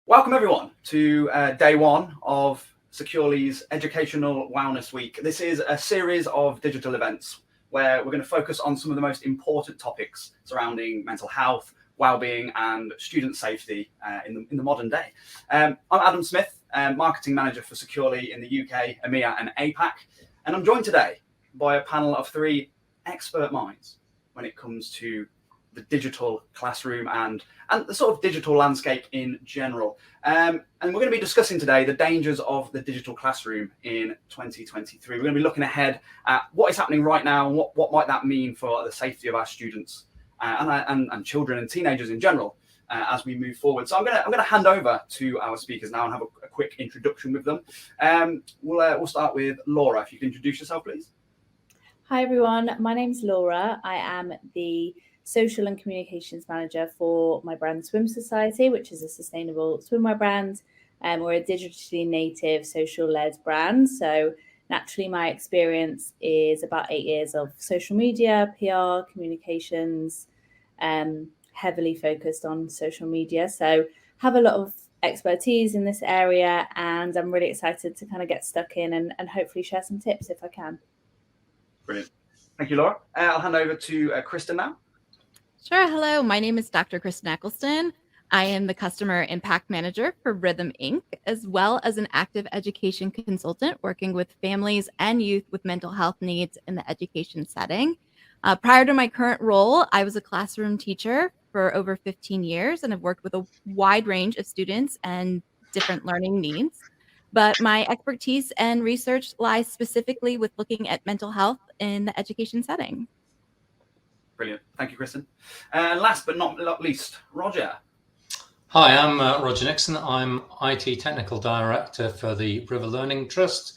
Welcome everyone to day one of Securely's Educational Wellness Week. This is a series of digital events where we're going to focus on some of the most important topics surrounding mental health, well-being and student safety in the modern day. I'm Adam Smith, Marketing Manager for Securely in the UK, EMEA and APAC, and I'm joined today by a panel of three expert minds when it comes to the digital classroom and the sort of digital landscape in general. And we're going to be discussing today the dangers of the digital classroom in 2023. We're going to be looking ahead at what is happening right now and what might that mean for the safety of our students and children and teenagers in general as we move forward. So I'm going to hand over to our speakers now and have a quick introduction with them. We'll start with Laura. If you can introduce yourself, please. Hi everyone, my name's Laura. I am the Social and Communications Manager for my brand Swim Society, which is a sustainable swimwear brand. We're a digitally native, social-led brand. So naturally, my experience is about 8 years of social media, PR, communications, heavily focused on social media. So have a lot of expertise in this area, and I'm really excited to kind of get stuck in and hopefully share some tips if I can. Brilliant. Thank you, Laura. I'll hand over to Kristen now. Sure. Hello, my name is Dr. Kristen Eccleston. I am the Customer Impact Manager for Rhythm Inc., as well as an active education consultant working with families and youth with mental health needs in the education setting. Prior to my current role, I was a classroom teacher for over 15 years and have worked with a wide range of students and different learning needs. But my expertise and research lies specifically with looking at mental health in the education setting. Brilliant. Thank you, Kristen. Last but not least, Roger. Hi, I'm Roger Nixon. I'm IT Technical Director for the River Learning Trust.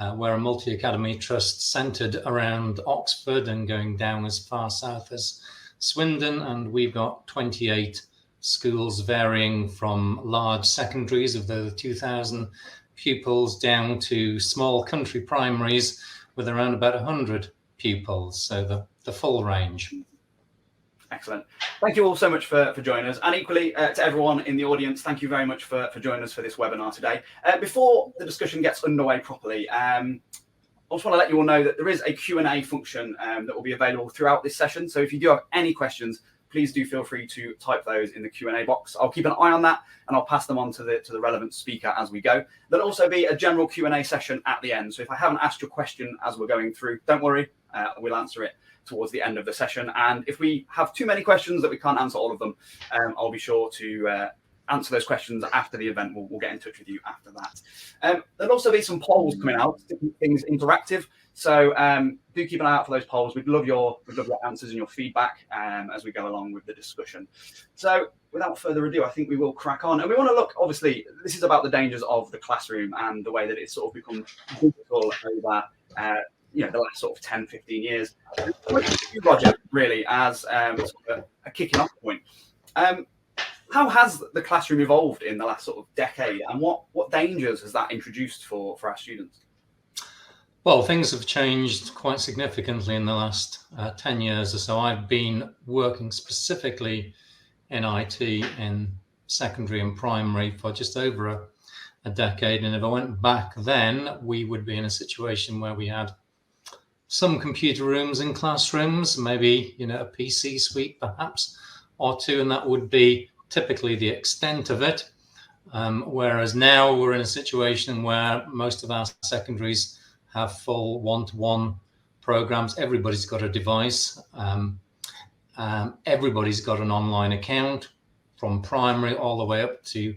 We're a multi-academy trust centred around Oxford and going down as far south as Swindon. And we've got 28 schools varying from large secondaries of the 2,000 pupils down to small country primaries with around about 100 pupils. So the full range. Excellent. Thank you all so much for joining us, and equally to everyone in the audience, thank you very much for joining us for this webinar today. Before the discussion gets underway properly, I just want to let you all know that there is a Q&A function that will be available throughout this session. So if you do have any questions, please do feel free to type those in the Q&A box. I'll keep an eye on that and I'll pass them on to the relevant speaker as we go. There'll also be a general Q&A session at the end. So if I haven't asked your question as we're going through, don't worry, we'll answer it towards the end of the session. And if we have too many questions that we can't answer all of them, I'll be sure to answer those questions after the event. We'll get in touch with you after that. There'll also be some polls coming out to keep things interactive. So do keep an eye out for those polls. We'd love your answers and your feedback as we go along with the discussion. So without further ado, I think we will crack on. And we want to look, obviously, this is about the dangers of the classroom and the way that it's sort of become digital over the last sort of 10, 15 years. Roger, really, as sort of a kicking off point. How has the classroom evolved in the last sort of decade, and what dangers has that introduced for our students? Well, things have changed quite significantly in the last 10 years or so. I've been working specifically in IT in secondary and primary for just over a decade. And if I went back then, we would be in a situation where we had some computer rooms in classrooms, maybe, a PC suite perhaps, or two, and that would be typically the extent of it. Whereas now we're in a situation where most of our secondaries have full one-to-one programs. Everybody's got a device. Everybody's got an online account from primary all the way up to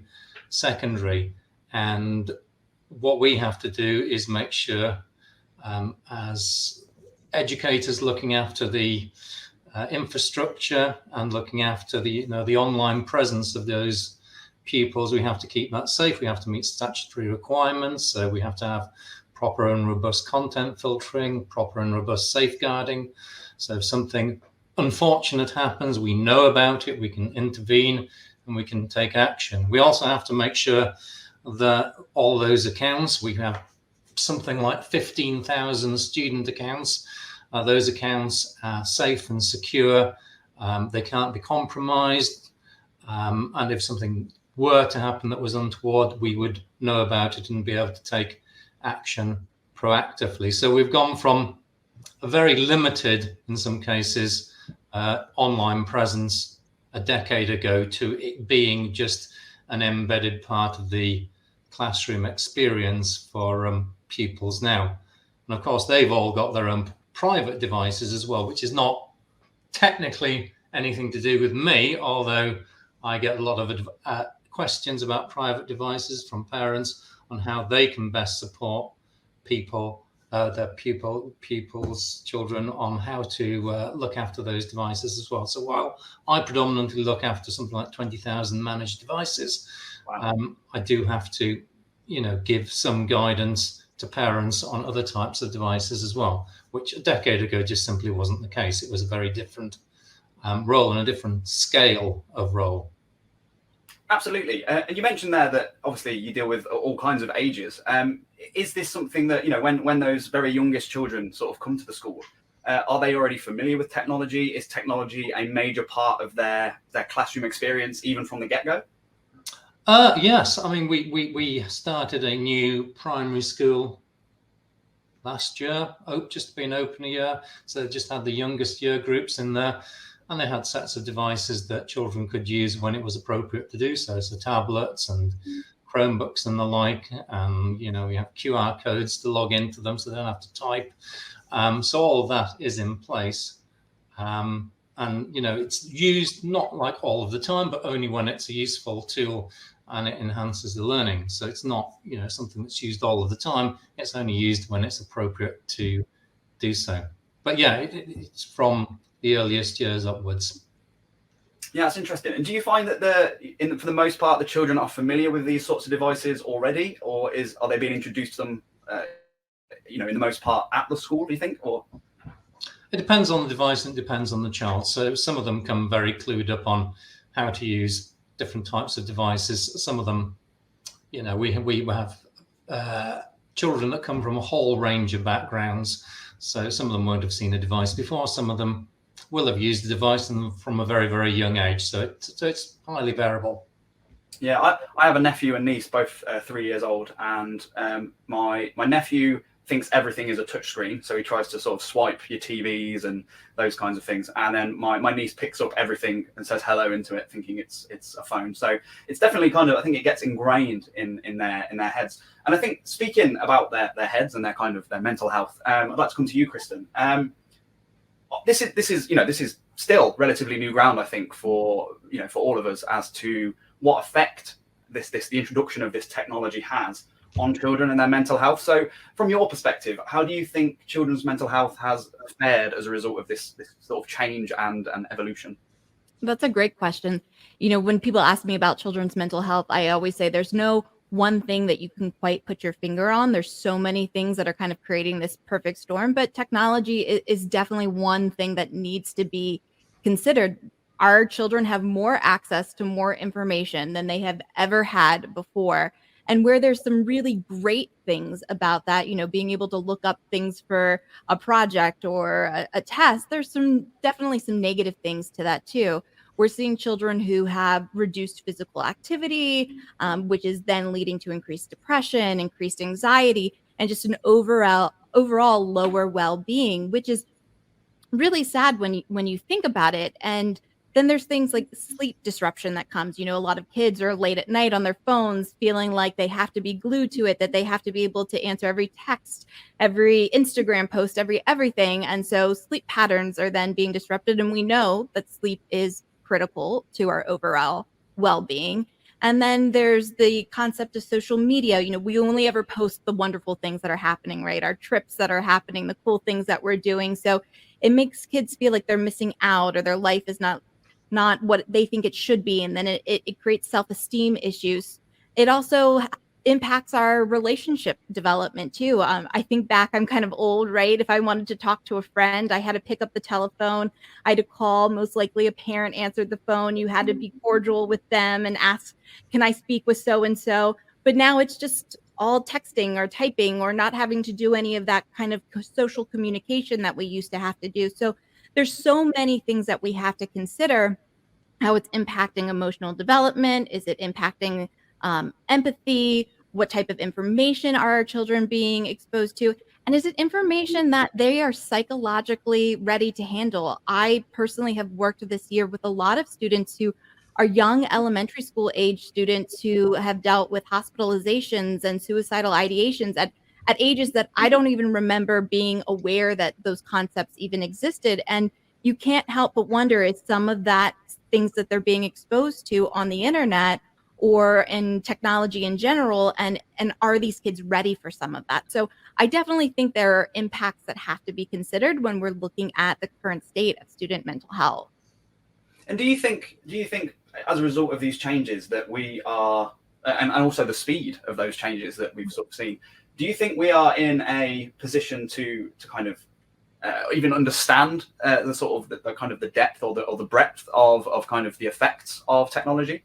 secondary. And what we have to do is make sure as educators looking after the infrastructure and looking after the online presence of those pupils, we have to keep that safe. We have to meet statutory requirements. So we have to have proper and robust content filtering, proper and robust safeguarding. So if something unfortunate happens, we know about it, we can intervene and we can take action. We also have to make sure that all those accounts, we have something like 15,000 student accounts. Those accounts are safe and secure. They can't be compromised. And if something were to happen that was untoward, we would know about it and be able to take action proactively. So we've gone from a very limited, in some cases, online presence a decade ago to it being just an embedded part of the classroom experience for pupils now. And of course, they've all got their own private devices as well, which is not technically anything to do with me, although I get a lot of questions about private devices from parents on how they can best support their pupils' children on how to look after those devices as well. So while I predominantly look after something like 20,000 managed devices, Wow. I do have to, give some guidance to parents on other types of devices as well, which a decade ago just simply wasn't the case. It was a very different role and a different scale of role. Absolutely. And you mentioned there that obviously you deal with all kinds of ages. Is this something that, when those very youngest children sort of come to the school, are they already familiar with technology? Is technology a major part of their classroom experience, even from the get-go? Yes. I mean, we started a new primary school last year, just been open a year. So they just had the youngest year groups in there. And they had sets of devices that children could use when it was appropriate to do so. So tablets and Chromebooks and the like. And, we have QR codes to log into them so they don't have to type. So all of that is in place. And, it's used not like all of the time, but only when it's a useful tool and it enhances the learning. So it's not, something that's used all of the time. It's only used when it's appropriate to do so. But yeah, it's from the earliest years upwards. Yeah, that's interesting. And do you find that for the most part, the children are familiar with these sorts of devices already, or are they being introduced to them, in the most part at the school, do you think? Or it depends on the device and it depends on the child. So some of them come very clued up on how to use different types of devices. Some of them, we have children that come from a whole range of backgrounds. So some of them won't have seen a device before. Some of them will have used the device from a very, very young age. So it's highly variable. Yeah, I have a nephew and niece, both 3 years old, and my nephew thinks everything is a touchscreen, so he tries to sort of swipe your TVs and those kinds of things. And then my niece picks up everything and says hello into it, thinking it's a phone. So it's definitely I think it gets ingrained in their heads. And I think speaking about their heads and their mental health, I'd like to come to you, Kristen. This is still relatively new ground, I think, for all of us as to what effect the introduction of this technology has on children and their mental health. So from your perspective, how do you think children's mental health has fared as a result of this sort of change and evolution? That's a great question. When people ask me about children's mental health, I always say there's no one thing that you can quite put your finger on. There's so many things that are kind of creating this perfect storm, but technology is definitely one thing that needs to be considered. Our children have more access to more information than they have ever had before. And where there's some really great things about that, being able to look up things for a project or a test, there's definitely some negative things to that too. We're seeing children who have reduced physical activity, which is then leading to increased depression, increased anxiety, and just an overall lower well-being, which is really sad when you think about it. And then there's things like sleep disruption that comes. A lot of kids are late at night on their phones, feeling like they have to be glued to it, that they have to be able to answer every text, every Instagram post, everything. And so sleep patterns are then being disrupted. And we know that sleep is critical to our overall well-being. And then there's the concept of social media. We only ever post the wonderful things that are happening, right? Our trips that are happening, the cool things that we're doing. So it makes kids feel like they're missing out or their life is not what they think it should be. And then it creates self-esteem issues. It also impacts our relationship development too. I think back, I'm kind of old, right? If I wanted to talk to a friend, I had to pick up the telephone. I had to call. Most likely a parent answered the phone. You had to be cordial with them and ask, can I speak with so-and-so? But now it's just all texting or typing or not having to do any of that kind of social communication that we used to have to do. So there's so many things that we have to consider. how it's impacting emotional development. Is it impacting empathy? What type of information are our children being exposed to? And is it information that they are psychologically ready to handle? I personally have worked this year with a lot of students who are young elementary school age students who have dealt with hospitalizations and suicidal ideations at ages that I don't even remember being aware that those concepts even existed. And you can't help but wonder, is some of that things that they're being exposed to on the internet or in technology in general, and are these kids ready for some of that? So I definitely think there are impacts that have to be considered when we're looking at the current state of student mental health. And do you think as a result of these changes that we are, and also the speed of those changes that we've sort of seen, do you think we are in a position to kind of even understand the sort of the kind of the depth or the breadth of kind of the effects of technology?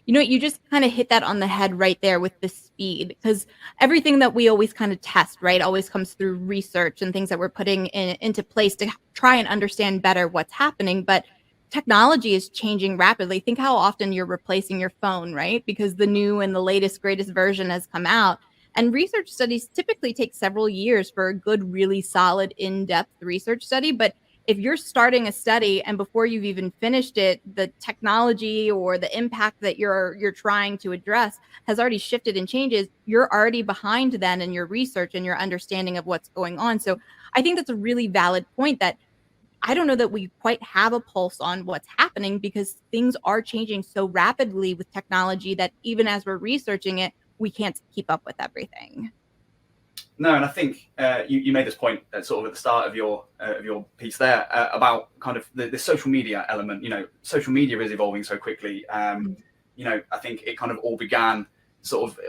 You know, you just kind of hit that on the head right there with the speed, because everything that we always kind of test, right, always comes through research and things that we're putting into place to try and understand better what's happening. But technology is changing rapidly. Think how often you're replacing your phone, right? Because the new and the latest, greatest version has come out. And research studies typically take several years for a good, really solid, in-depth research study. But if you're starting a study and before you've even finished it, the technology or the impact that you're trying to address has already shifted and changes, you're already behind then in your research and your understanding of what's going on. So I think that's a really valid point, that I don't know that we quite have a pulse on what's happening, because things are changing so rapidly with technology that even as we're researching it, we can't keep up with everything. No, and I think you made this point sort of at the start of your piece there about kind of the social media element. You know, social media is evolving so quickly. You know, I think it kind of all began sort of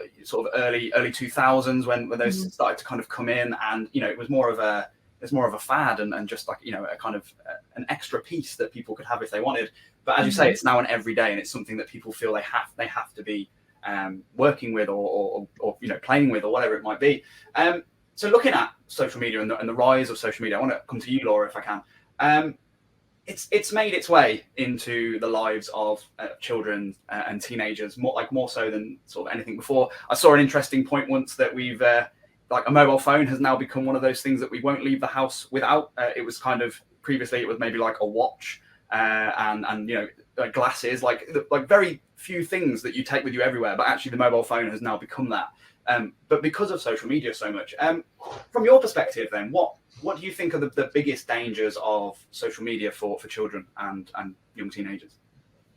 early 2000s when those started to kind of come in, and you know, it was more of a fad and just like, you know, a kind of an extra piece that people could have if they wanted. But as you say, it's now an everyday, and it's something that people feel they have to be working with or you know, playing with, or whatever it might be. So looking at social media and the rise of social media, I want to come to you, Laura, if I can. It's made its way into the lives of children and teenagers more so than sort of anything before. I saw an interesting point once that we've like a mobile phone has now become one of those things that we won't leave the house without. It was kind of previously it was maybe like a watch and you know, like glasses, like very few things that you take with you everywhere, but actually the mobile phone has now become that. But because of social media so much, from your perspective then, what do you think are the biggest dangers of social media for children and young teenagers?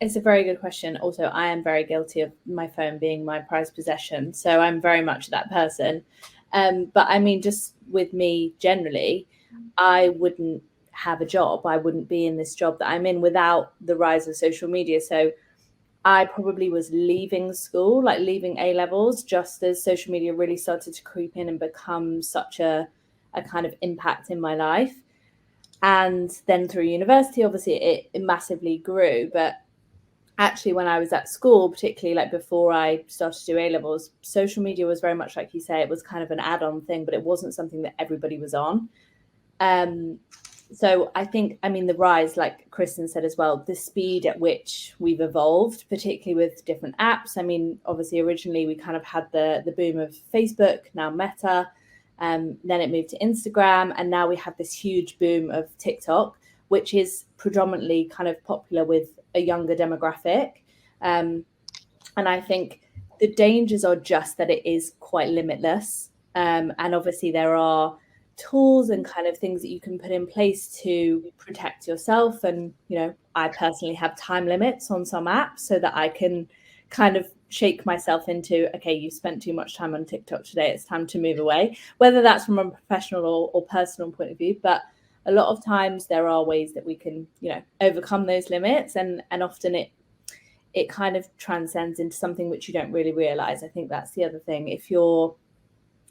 It's a very good question. Also, I am very guilty of my phone being my prized possession, so I'm very much that person. But I mean, just with me generally, I wouldn't have a job. I wouldn't be in this job that I'm in without the rise of social media. So I probably was leaving school, like leaving A levels, just as social media really started to creep in and become such a kind of impact in my life. And then through university, obviously it massively grew. But actually, when I was at school, particularly like before I started to do A levels, social media was very much like you say, it was kind of an add-on thing, but it wasn't something that everybody was on. So I think, I mean, the rise, like Kristen said as well, the speed at which we've evolved, particularly with different apps. I mean, obviously, originally we kind of had the boom of Facebook, now Meta, then it moved to Instagram, and now we have this huge boom of TikTok, which is predominantly kind of popular with a younger demographic. And I think the dangers are just that it is quite limitless. And obviously there are tools and kind of things that you can put in place to protect yourself. And, you know, I personally have time limits on some apps so that I can kind of shake myself into, okay, you spent too much time on TikTok today, it's time to move away, whether that's from a professional or personal point of view. But a lot of times there are ways that we can, you know, overcome those limits, and often it kind of transcends into something which you don't really realize. I think that's the other thing. If you're,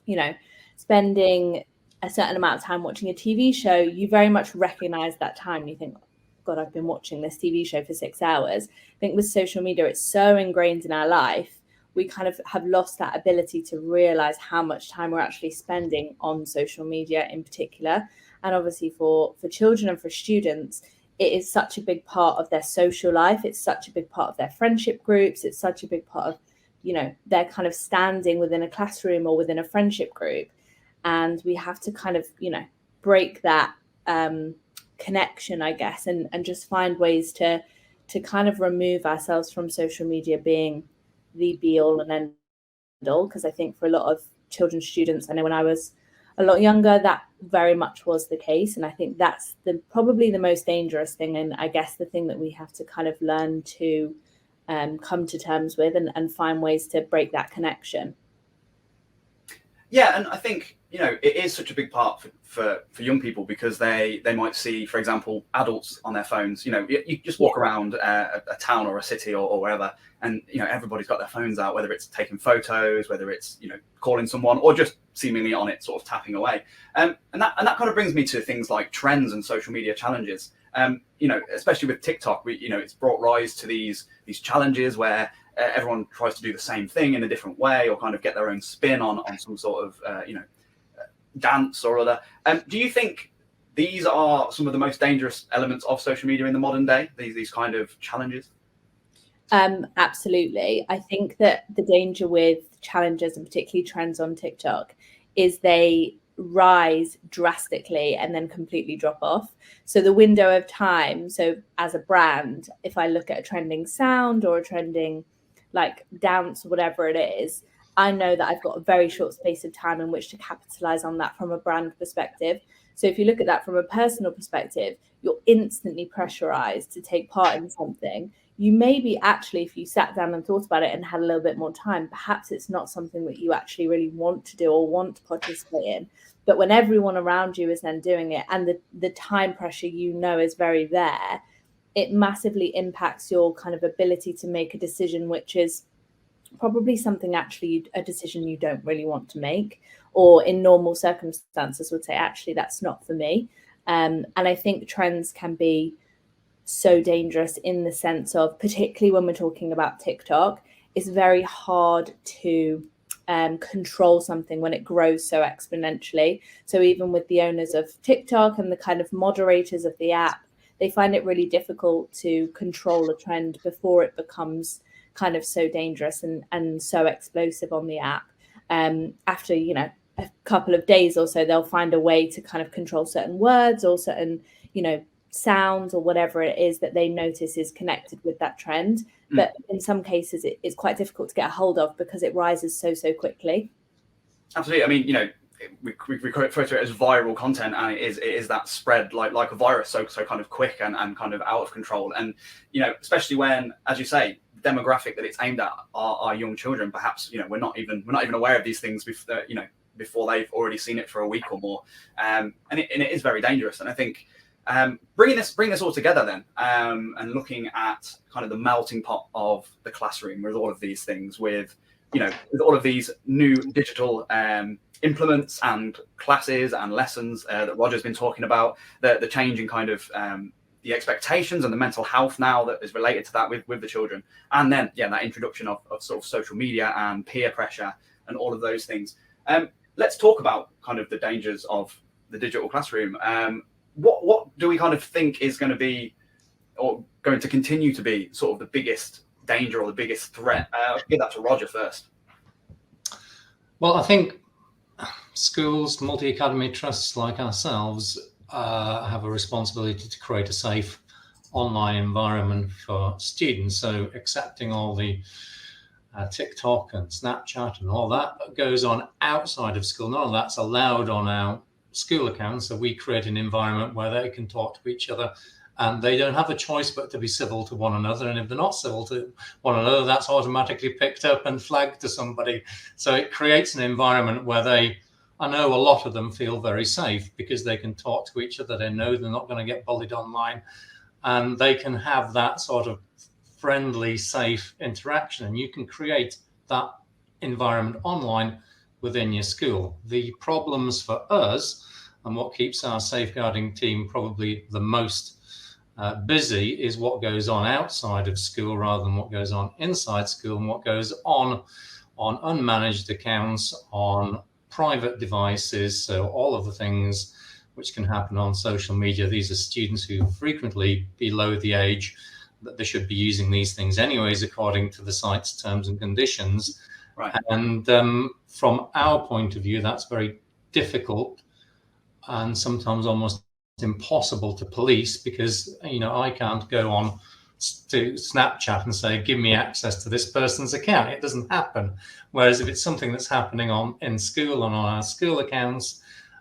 you know, spending a certain amount of time watching a TV show, you very much recognize that time. You think, God, I've been watching this TV show for 6 hours. I think with social media, it's so ingrained in our life, we kind of have lost that ability to realize how much time we're actually spending on social media in particular. And obviously for children and for students, it is such a big part of their social life. It's such a big part of their friendship groups. It's such a big part of, you know, their kind of standing within a classroom or within a friendship group. And we have to kind of, you know, break that connection, I guess, and just find ways to kind of remove ourselves from social media being the be all and end all. Because I think for a lot of children, students, I know when I was a lot younger, that very much was the case. And I think that's probably the most dangerous thing. And I guess the thing that we have to kind of learn to come to terms with and find ways to break that connection. Yeah, and I think, you know, it is such a big part for young people, because they might see, for example, adults on their phones. You know, you just walk around a town or a city or wherever, and, you know, everybody's got their phones out, whether it's taking photos, whether it's, you know, calling someone, or just seemingly on it, sort of tapping away. And that kind of brings me to things like trends and social media challenges. You know, especially with TikTok, you know, it's brought rise to these challenges where everyone tries to do the same thing in a different way, or kind of get their own spin on some sort of, you know, dance or other. Do you think these are some of the most dangerous elements of social media in the modern day, these kind of challenges? Absolutely. I think that the danger with challenges, and particularly trends on TikTok, is they rise drastically and then completely drop off. So the window of time, so as a brand, if I look at a trending sound or a trending like dance, whatever it is, I know that I've got a very short space of time in which to capitalize on that from a brand perspective. So if you look at that from a personal perspective, you're instantly pressurized to take part in something. You maybe actually, if you sat down and thought about it and had a little bit more time, perhaps it's not something that you actually really want to do or want to participate in. But when everyone around you is then doing it, and the time pressure, you know, is very there, it massively impacts your kind of ability to make a decision, which is probably something actually a decision you don't really want to make, or in normal circumstances would say, actually, that's not for me. And I think trends can be so dangerous in the sense of, particularly when we're talking about TikTok, it's very hard to control something when it grows so exponentially. So even with the owners of TikTok and the kind of moderators of the app, they find it really difficult to control a trend before it becomes kind of so dangerous and so explosive on the app. After, you know, a couple of days or so, they'll find a way to kind of control certain words or certain, you know, sounds or whatever it is that they notice is connected with that trend. But in some cases, it's quite difficult to get a hold of because it rises so quickly. Absolutely. I mean, you know, we refer to it as viral content, and it is that spread like a virus, so kind of quick and kind of out of control. And, you know, especially when, as you say, the demographic that it's aimed at are young children. Perhaps, you know, we're not even aware of these things before, you know, before they've already seen it for a week or more. And it is very dangerous. And I think bringing this all together then, and looking at kind of the melting pot of the classroom with all of these things, with, you know, with all of these new digital implements and classes and lessons that Roger's been talking about, the change in kind of the expectations and the mental health now that is related to that with the children, and then that introduction of sort of social media and peer pressure and all of those things. Let's talk about kind of the dangers of the digital classroom. What do we kind of think is going to be, or going to continue to be, sort of the biggest danger or the biggest threat? I'll give that to Roger first. Well, I think schools, multi-academy trusts like ourselves have a responsibility to create a safe online environment for students. So accepting all the TikTok and Snapchat and all that goes on outside of school. None of that's allowed on our school accounts. So we create an environment where they can talk to each other, and they don't have a choice but to be civil to one another. And if they're not civil to one another, that's automatically picked up and flagged to somebody. So it creates an environment where I know a lot of them feel very safe because they can talk to each other. They know they're not going to get bullied online, and they can have that sort of friendly, safe interaction. And you can create that environment online within your school. The problems for us, and what keeps our safeguarding team probably the most busy, is what goes on outside of school rather than what goes on inside school, and what goes on unmanaged accounts, on private devices. So all of the things which can happen on social media. These are students who frequently below the age that they should be using these things anyways, according to the site's terms and conditions. Right. And from our point of view, that's very difficult and sometimes almost impossible to police, because I can't go on to Snapchat and say, give me access to this person's account. It doesn't happen. Whereas if it's something that's happening in school and on our school accounts,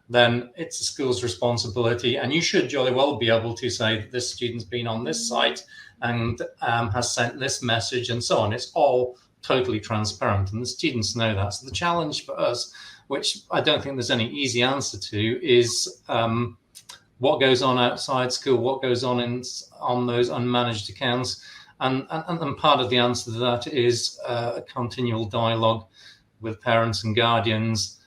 then it's the school's responsibility, and you should jolly well be able to say that this student's been on this site and has sent this message and so on. It's all totally transparent, and the students know that. So the challenge for us, which I don't think there's any easy answer to, is what goes on outside school, what goes on on those unmanaged accounts. And part of the answer to that is a continual dialogue with parents and guardians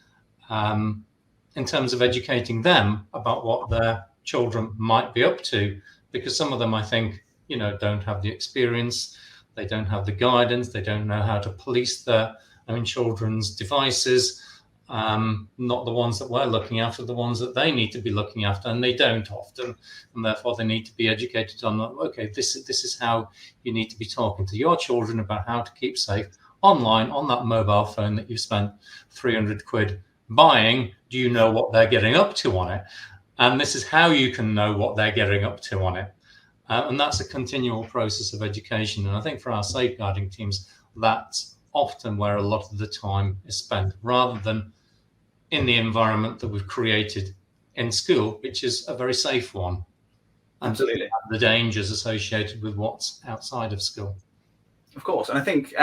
in terms of educating them about what their children might be up to, because some of them, I think, don't have the experience, they don't have the guidance, they don't know how to police their own children's devices, not the ones that we're looking after, the ones that they need to be looking after, and they don't often, and therefore they need to be educated on, okay, this is how you need to be talking to your children about how to keep safe online on that mobile phone that you spent 300 quid buying. Do you know what they're getting up to on it? And this is how you can know what they're getting up to on it. And that's a continual process of education. And I think for our safeguarding teams, that's often where a lot of the time is spent, rather than in the environment that we've created in school, which is a very safe one. Absolutely. The dangers associated with what's outside of school. Of course. And I think,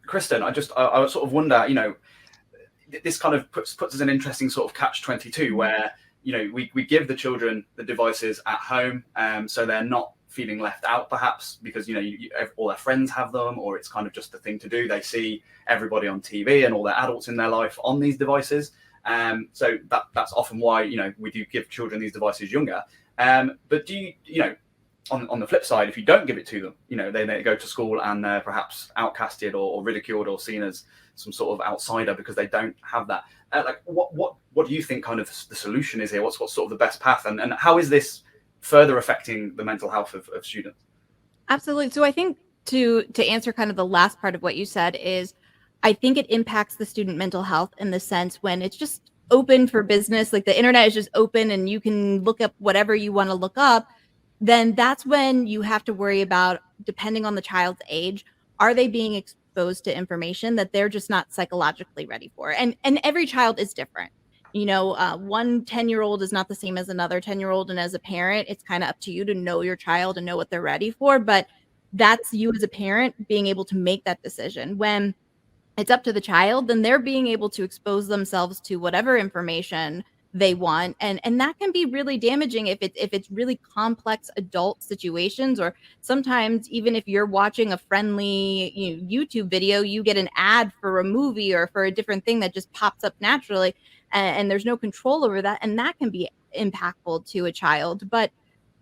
Kristen, I sort of wonder, this kind of puts us in an interesting sort of catch-22 where, we give the children the devices at home, so they're not feeling left out, perhaps because all their friends have them, or it's kind of just the thing to do. They see everybody on TV and all their adults in their life on these devices, so that's often why we do give children these devices younger. But do you on the flip side, if you don't give it to them, they go to school and they're perhaps outcasted or ridiculed or seen as some sort of outsider because they don't have that. What do you think kind of the solution is here? What's sort of the best path, and how is this further affecting the mental health of students? Absolutely. So I think to answer kind of the last part of what you said is, I think it impacts the student mental health in the sense when it's just open for business, like the internet is just open and you can look up whatever you want to look up, then that's when you have to worry about, depending on the child's age, are they being exposed to information that they're just not psychologically ready for? And every child is different. One 10-year-old is not the same as another 10-year-old. And as a parent, it's kind of up to you to know your child and know what they're ready for. But that's you as a parent being able to make that decision. When it's up to the child, then they're being able to expose themselves to whatever information they want, and that can be really damaging if it's really complex adult situations, or sometimes even if you're watching a friendly YouTube video, you get an ad for a movie or for a different thing that just pops up naturally, and there's no control over that, and that can be impactful to a child. But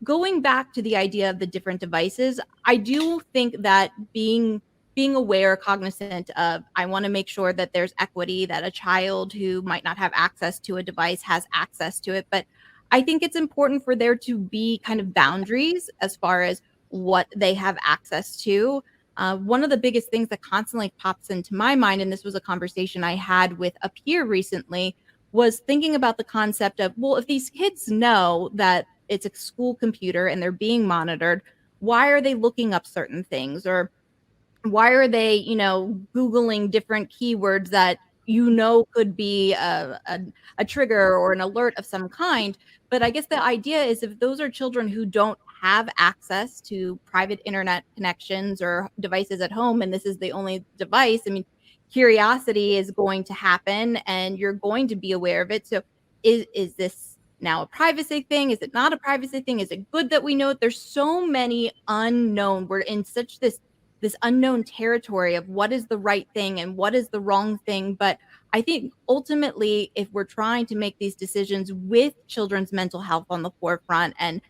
going back to the idea of the different devices, I do think that being aware, cognizant of, I want to make sure that there's equity, that a child who might not have access to a device has access to it. But I think it's important for there to be kind of boundaries as far as what they have access to. One of the biggest things that constantly pops into my mind, and this was a conversation I had with a peer recently, was thinking about the concept of, well, if these kids know that it's a school computer and they're being monitored, why are they looking up certain things? Or why are they, Googling different keywords that could be a trigger or an alert of some kind? But I guess the idea is, if those are children who don't have access to private internet connections or devices at home, and this is the only device, I mean, curiosity is going to happen and you're going to be aware of it. So is this now a privacy thing? Is it not a privacy thing? Is it good that we know it? There's so many unknown. We're in such this unknown territory of what is the right thing and what is the wrong thing. But I think ultimately, if we're trying to make these decisions with children's mental health on the forefront and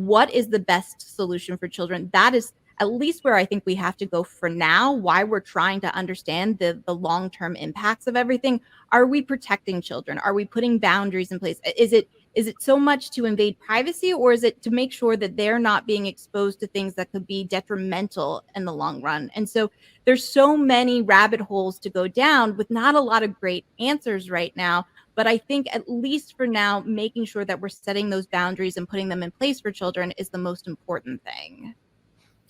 what is the best solution for children, that is at least where I think we have to go for now. Why we're trying to understand the long-term impacts of everything. Are we protecting children? Are we putting boundaries in place? Is Is it so much to invade privacy, or is it to make sure that they're not being exposed to things that could be detrimental in the long run? And so there's so many rabbit holes to go down with not a lot of great answers right now. But I think at least for now, making sure that we're setting those boundaries and putting them in place for children is the most important thing.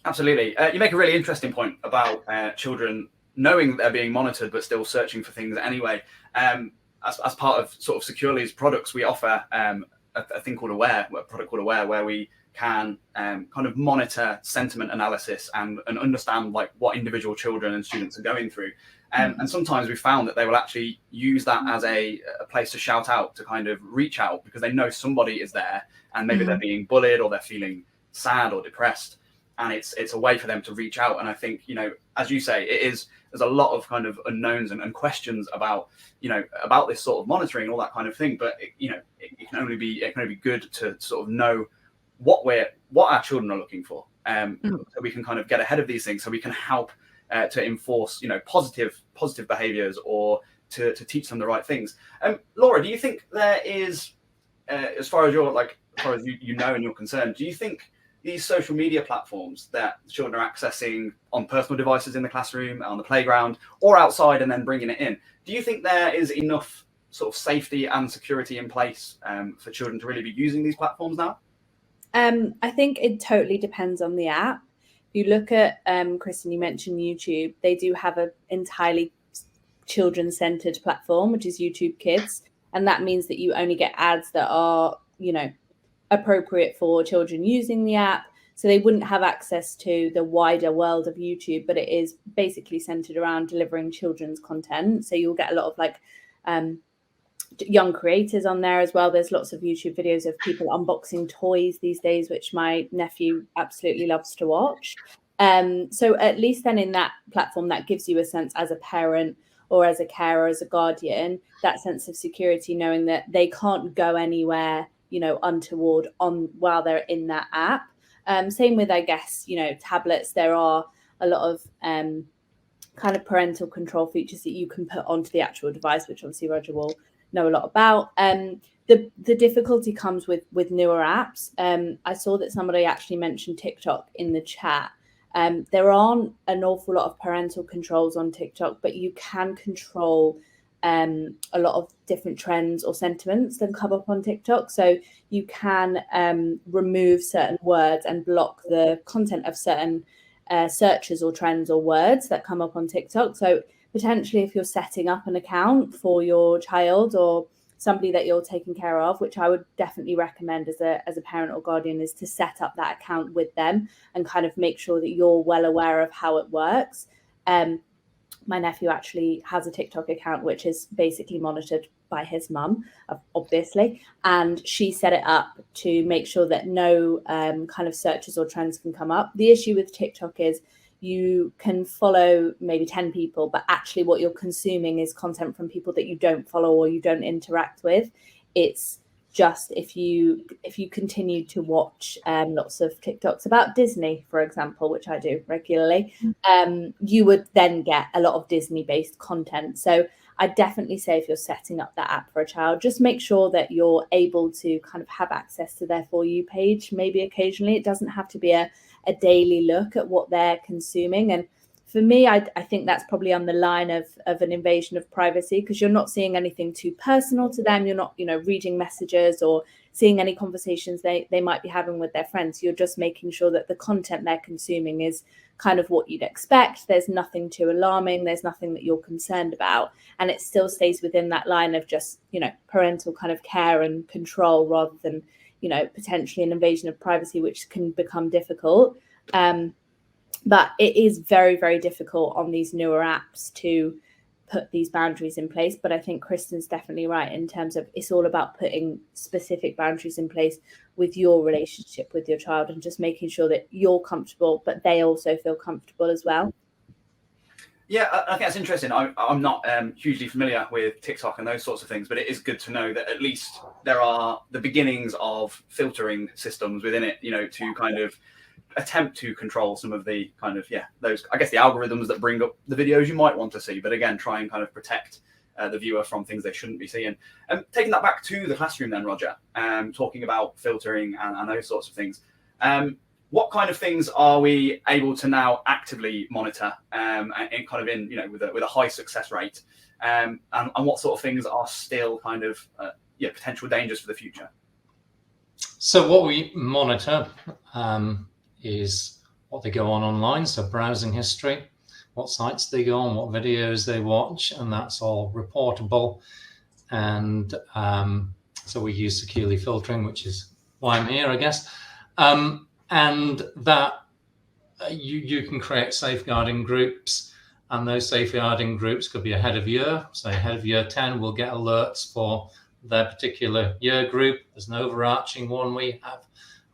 Absolutely. You make a really interesting point about children knowing that they're being monitored, but still searching for things anyway. As part of sort of Securely's products, we offer a thing called Aware, a product called Aware, where we can kind of monitor sentiment analysis and understand like what individual children and students are going through. And sometimes we found that they will actually use that as a place to shout out, to kind of reach out, because they know somebody is there, and maybe they're being bullied or they're feeling sad or depressed. And it's a way for them to reach out. And I think, you know, as you say, there's a lot of kind of unknowns and questions about, you know, about this sort of monitoring and all that kind of thing. But it can only be good to sort of know what our children are looking for, so we can kind of get ahead of these things, so we can help to enforce, you know, positive behaviors, or to teach them the right things. Laura, do you think there is, as far as you know and you're concerned, do you think these social media platforms that children are accessing on personal devices in the classroom, on the playground, or outside, and then bringing it in, do you think there is enough sort of safety and security in place for children to really be using these platforms now? I think it totally depends on the app. If you look at, Kristen, you mentioned YouTube, they do have an entirely children-centered platform, which is YouTube Kids. And that means that you only get ads that are, you know, appropriate for children using the app. So they wouldn't have access to the wider world of YouTube, but it is basically centered around delivering children's content. So you'll get a lot of like young creators on there as well. There's lots of YouTube videos of people unboxing toys these days, which my nephew absolutely loves to watch. So at least then in that platform, that gives you a sense as a parent or as a carer, as a guardian, that sense of security, knowing that they can't go anywhere, you know, untoward while they're in that app. Same with, I guess, you know, tablets. There are a lot of kind of parental control features that you can put onto the actual device, which obviously Roger will know a lot about. The difficulty comes with newer apps. I saw that somebody actually mentioned TikTok in the chat. There aren't an awful lot of parental controls on TikTok, but you can control a lot of different trends or sentiments that come up on TikTok. So you can remove certain words and block the content of certain searches or trends or words that come up on TikTok. So potentially, if you're setting up an account for your child or somebody that you're taking care of, which I would definitely recommend as a parent or guardian, is to set up that account with them and kind of make sure that you're well aware of how it works. My nephew actually has a TikTok account, which is basically monitored by his mum, obviously. And she set it up to make sure that no kind of searches or trends can come up. The issue with TikTok is you can follow maybe 10 people, but actually what you're consuming is content from people that you don't follow or you don't interact with. It's just if you continue to watch lots of TikToks about Disney, for example, which I do regularly, you would then get a lot of Disney-based content. So I definitely say if you're setting up that app for a child, just make sure that you're able to kind of have access to their For You page, maybe occasionally. It doesn't have to be a daily look at what they're consuming. And for me, I think that's probably on the line of an invasion of privacy, because you're not seeing anything too personal to them. You're not, you know, reading messages or seeing any conversations they might be having with their friends. You're just making sure that the content they're consuming is kind of what you'd expect. There's nothing too alarming. There's nothing that you're concerned about. And it still stays within that line of just, you know, parental kind of care and control, rather than, you know, potentially an invasion of privacy, which can become difficult. But it is very, very difficult on these newer apps to put these boundaries in place. But I think Kristen's definitely right in terms of it's all about putting specific boundaries in place with your relationship with your child and just making sure that you're comfortable, but they also feel comfortable as well. Yeah, I think that's interesting. I'm not hugely familiar with TikTok and those sorts of things, but it is good to know that at least there are the beginnings of filtering systems within it, you know, to kind of attempt to control some of the kind of, those, I guess, the algorithms that bring up the videos you might want to see, but again, try and kind of protect the viewer from things they shouldn't be seeing. Taking that back to the classroom then, Roger, talking about filtering and those sorts of things. What kind of things are we able to now actively monitor and kind of in, with a high success rate? And what sort of things are still kind of potential dangers for the future? So what we monitor is what they go on online, so browsing history, what sites they go on, what videos they watch, and that's all reportable. And so we use securely filtering, which is why I'm here, I guess. And that you can create safeguarding groups, and those safeguarding groups could be ahead of year. So ahead of year 10 will get alerts for their particular year group. There's an overarching one we have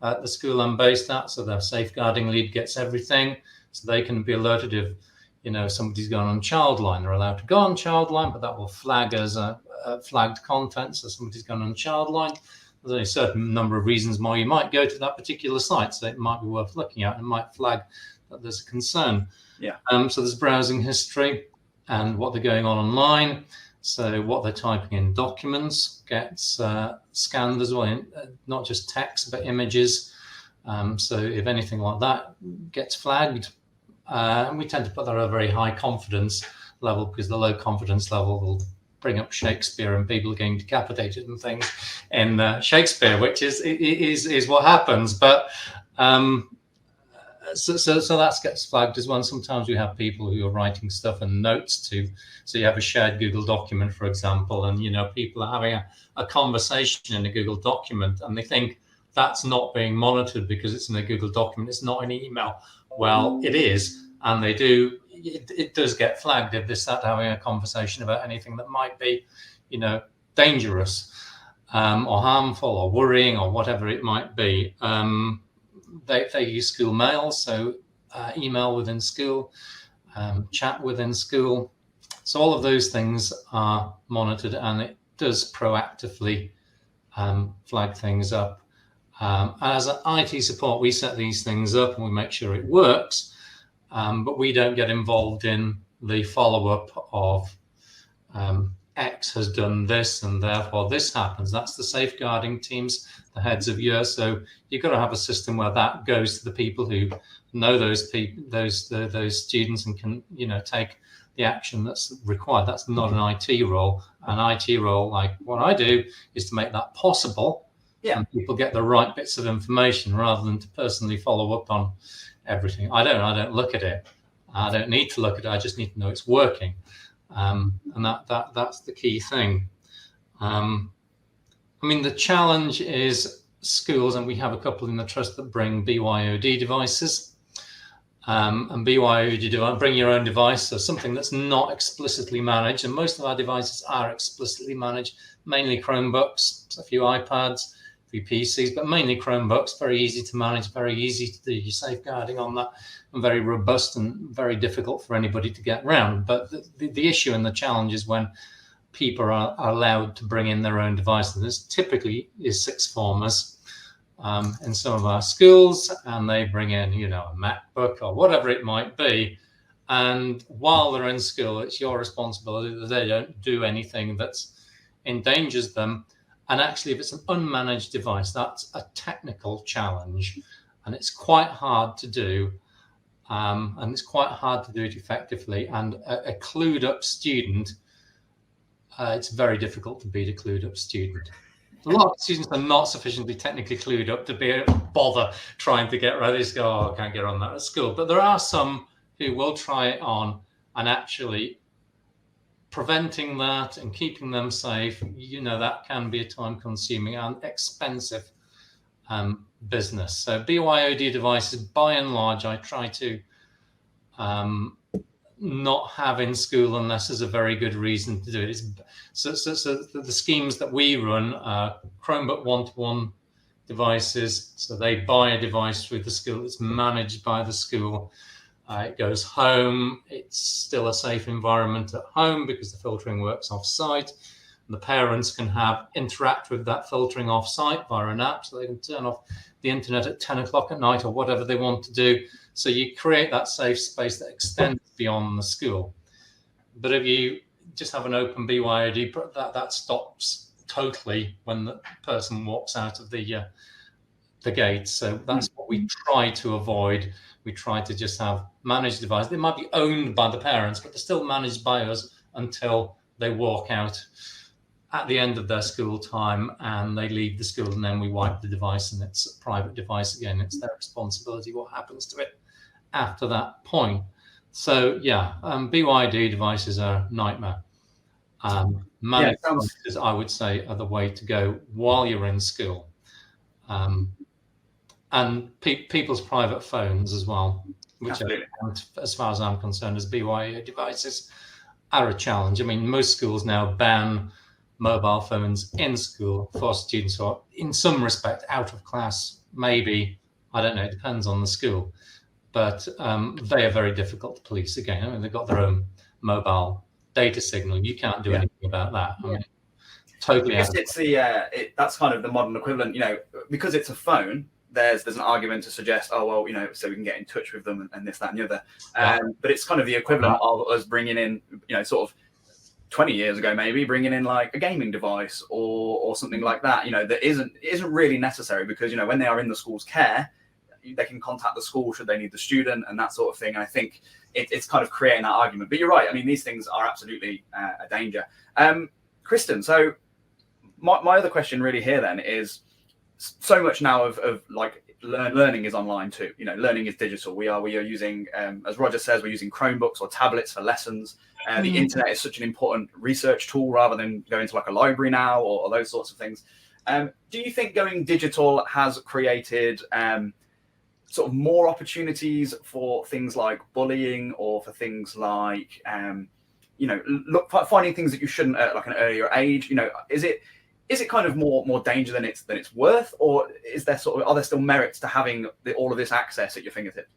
at the school I'm based at, so their safeguarding lead gets everything, so they can be alerted if somebody's gone on Childline. They're allowed to go on Childline, but that will flag as a flagged content, so somebody's gone on Childline. There's a certain number of reasons why you might go to that particular site, so it might be worth looking at. It might flag that there's a concern. Yeah. So there's browsing history and what they're going on online. So what they're typing in documents gets scanned as well, not just text, but images. So if anything like that gets flagged, and we tend to put that at a very high confidence level, because the low confidence level will bring up Shakespeare and people getting decapitated and things in Shakespeare, which is what happens. But so that gets flagged as well. And sometimes we have people who are writing stuff and notes to. So you have a shared Google document, for example, and people are having a conversation in a Google document, and they think that's not being monitored because it's in a Google document. It's not an email. Well, it is, and they do. It does get flagged if they start having a conversation about anything that might be, dangerous or harmful or worrying or whatever it might be. They use school mail, so email within school, chat within school. So all of those things are monitored, and it does proactively flag things up. As an IT support, we set these things up and we make sure it works, but we don't get involved in the follow-up of X has done this and therefore this happens. That's the safeguarding teams, the heads of year. So you've got to have a system where that goes to the people who know those people, those students, and can take the action that's required. That's not an IT role. An IT role, like what I do, is to make that possible. Yeah. And people get the right bits of information rather than to personally follow up on everything. I don't look at it. I don't need to look at it. I just need to know it's working. And that's the key thing. The challenge is schools, and we have a couple in the trust that bring BYOD devices. And BYOD device, bring your own device, so something that's not explicitly managed. And most of our devices are explicitly managed, mainly Chromebooks, a few iPads, a few PCs, but mainly Chromebooks. Very easy to manage, very easy to do your safeguarding on that, and very robust and very difficult for anybody to get around. But the issue and the challenge is when people are allowed to bring in their own devices. This typically is sixth formers in some of our schools, and they bring in, a MacBook or whatever it might be. And while they're in school, it's your responsibility that they don't do anything that endangers them. And actually, if it's an unmanaged device, that's a technical challenge, and it's quite hard to do. And it's quite hard to do it effectively. And a clued up student, it's very difficult to beat a clued up student. A lot of students are not sufficiently technically clued up to bother trying to get ready. Just go, I can't get on that at school. But there are some who will try it on, and actually preventing that and keeping them safe, that can be a time-consuming and expensive business. So BYOD devices, by and large, I try to not have in school unless there's a very good reason to do it. So the schemes that we run are Chromebook one-to-one devices. So they buy a device through the school. It's managed by the school. It goes home. It's still a safe environment at home because the filtering works off-site. The parents can interact with that filtering off-site via an app, so they can turn off the internet at 10 o'clock at night or whatever they want to do. So you create that safe space that extends beyond the school. But if you just have an open BYOD, but that stops totally when the person walks out of the gate. So that's what we try to avoid. We try to just have managed devices. They might be owned by the parents, but they're still managed by us until they walk out at the end of their school time and they leave the school, and then we wipe the device and it's a private device again. It's their responsibility what happens to it after that point. So yeah, BYD devices are a nightmare. Managed devices, I would say, are the way to go while you're in school. And people's private phones as well, which are, as far as I'm concerned, as BYD devices, are a challenge. I mean, most schools now ban mobile phones in school for students who are, in some respect, out of class. Maybe, I don't know, it depends on the school. But they are very difficult to police again. I mean, they've got their own mobile data signal. You can't do anything about that. I mean, totally. I guess it's that's kind of the modern equivalent, because it's a phone. There's an argument to suggest, oh, well, so we can get in touch with them and this, that, and the other. But it's kind of the equivalent of us bringing in, sort of 20 years ago, maybe bringing in like a gaming device or something like that, that isn't really necessary, because, when they are in the school's care, they can contact the school should they need the student and that sort of thing. And I think it's kind of creating that argument. But you're right. I mean, these things are absolutely a danger. Kristen, so my other question really here then is, so much now of like learning is online too. Learning is digital. We are using, as Roger says, we're using Chromebooks or tablets for lessons. The internet is such an important research tool rather than going to like a library now or those sorts of things. Do you think going digital has created sort of more opportunities for things like bullying, or for things like finding things that you shouldn't at like an earlier age? Is it kind of more danger than it's worth, or are there still merits to having all of this access at your fingertips?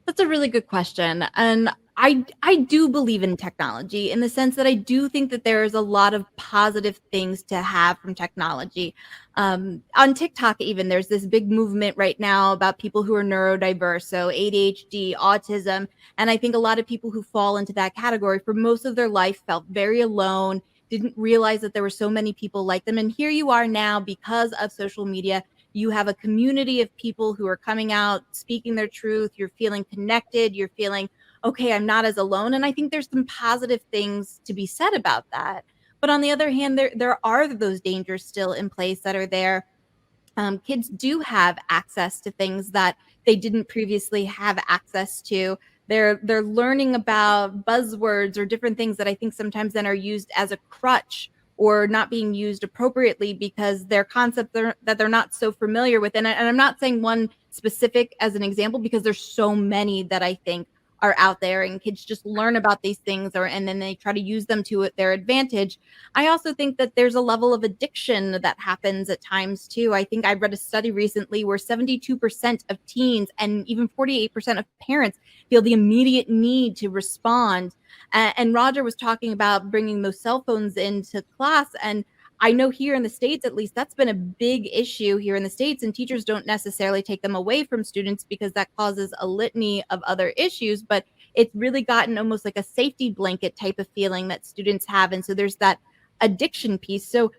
That's a really good question. And I do believe in technology, in the sense that I do think that there is a lot of positive things to have from technology. On TikTok, even, there's this big movement right now about people who are neurodiverse, so ADHD, autism. And I think a lot of people who fall into that category for most of their life felt very alone, didn't realize that there were so many people like them. And here you are now, because of social media, you have a community of people who are coming out, speaking their truth. You're feeling connected. You're feeling, okay, I'm not as alone. And I think there's some positive things to be said about that. But on the other hand, there are those dangers still in place that are there. Kids do have access to things that they didn't previously have access to. They're learning about buzzwords or different things that I think sometimes then are used as a crutch, or not being used appropriately because they're concepts that they're not so familiar with. And I'm not saying one specific as an example, because there's so many that I think are out there, and kids just learn about these things and then they try to use them to their advantage. I also think that there's a level of addiction that happens at times too. I think I read a study recently where 72% of teens and even 48% of parents feel the immediate need to respond. And Roger was talking about bringing those cell phones into class. And I know here in the States, at least, that's been a big issue here in the States, and teachers don't necessarily take them away from students because that causes a litany of other issues, but it's really gotten almost like a safety blanket type of feeling that students have. And so there's that addiction piece. So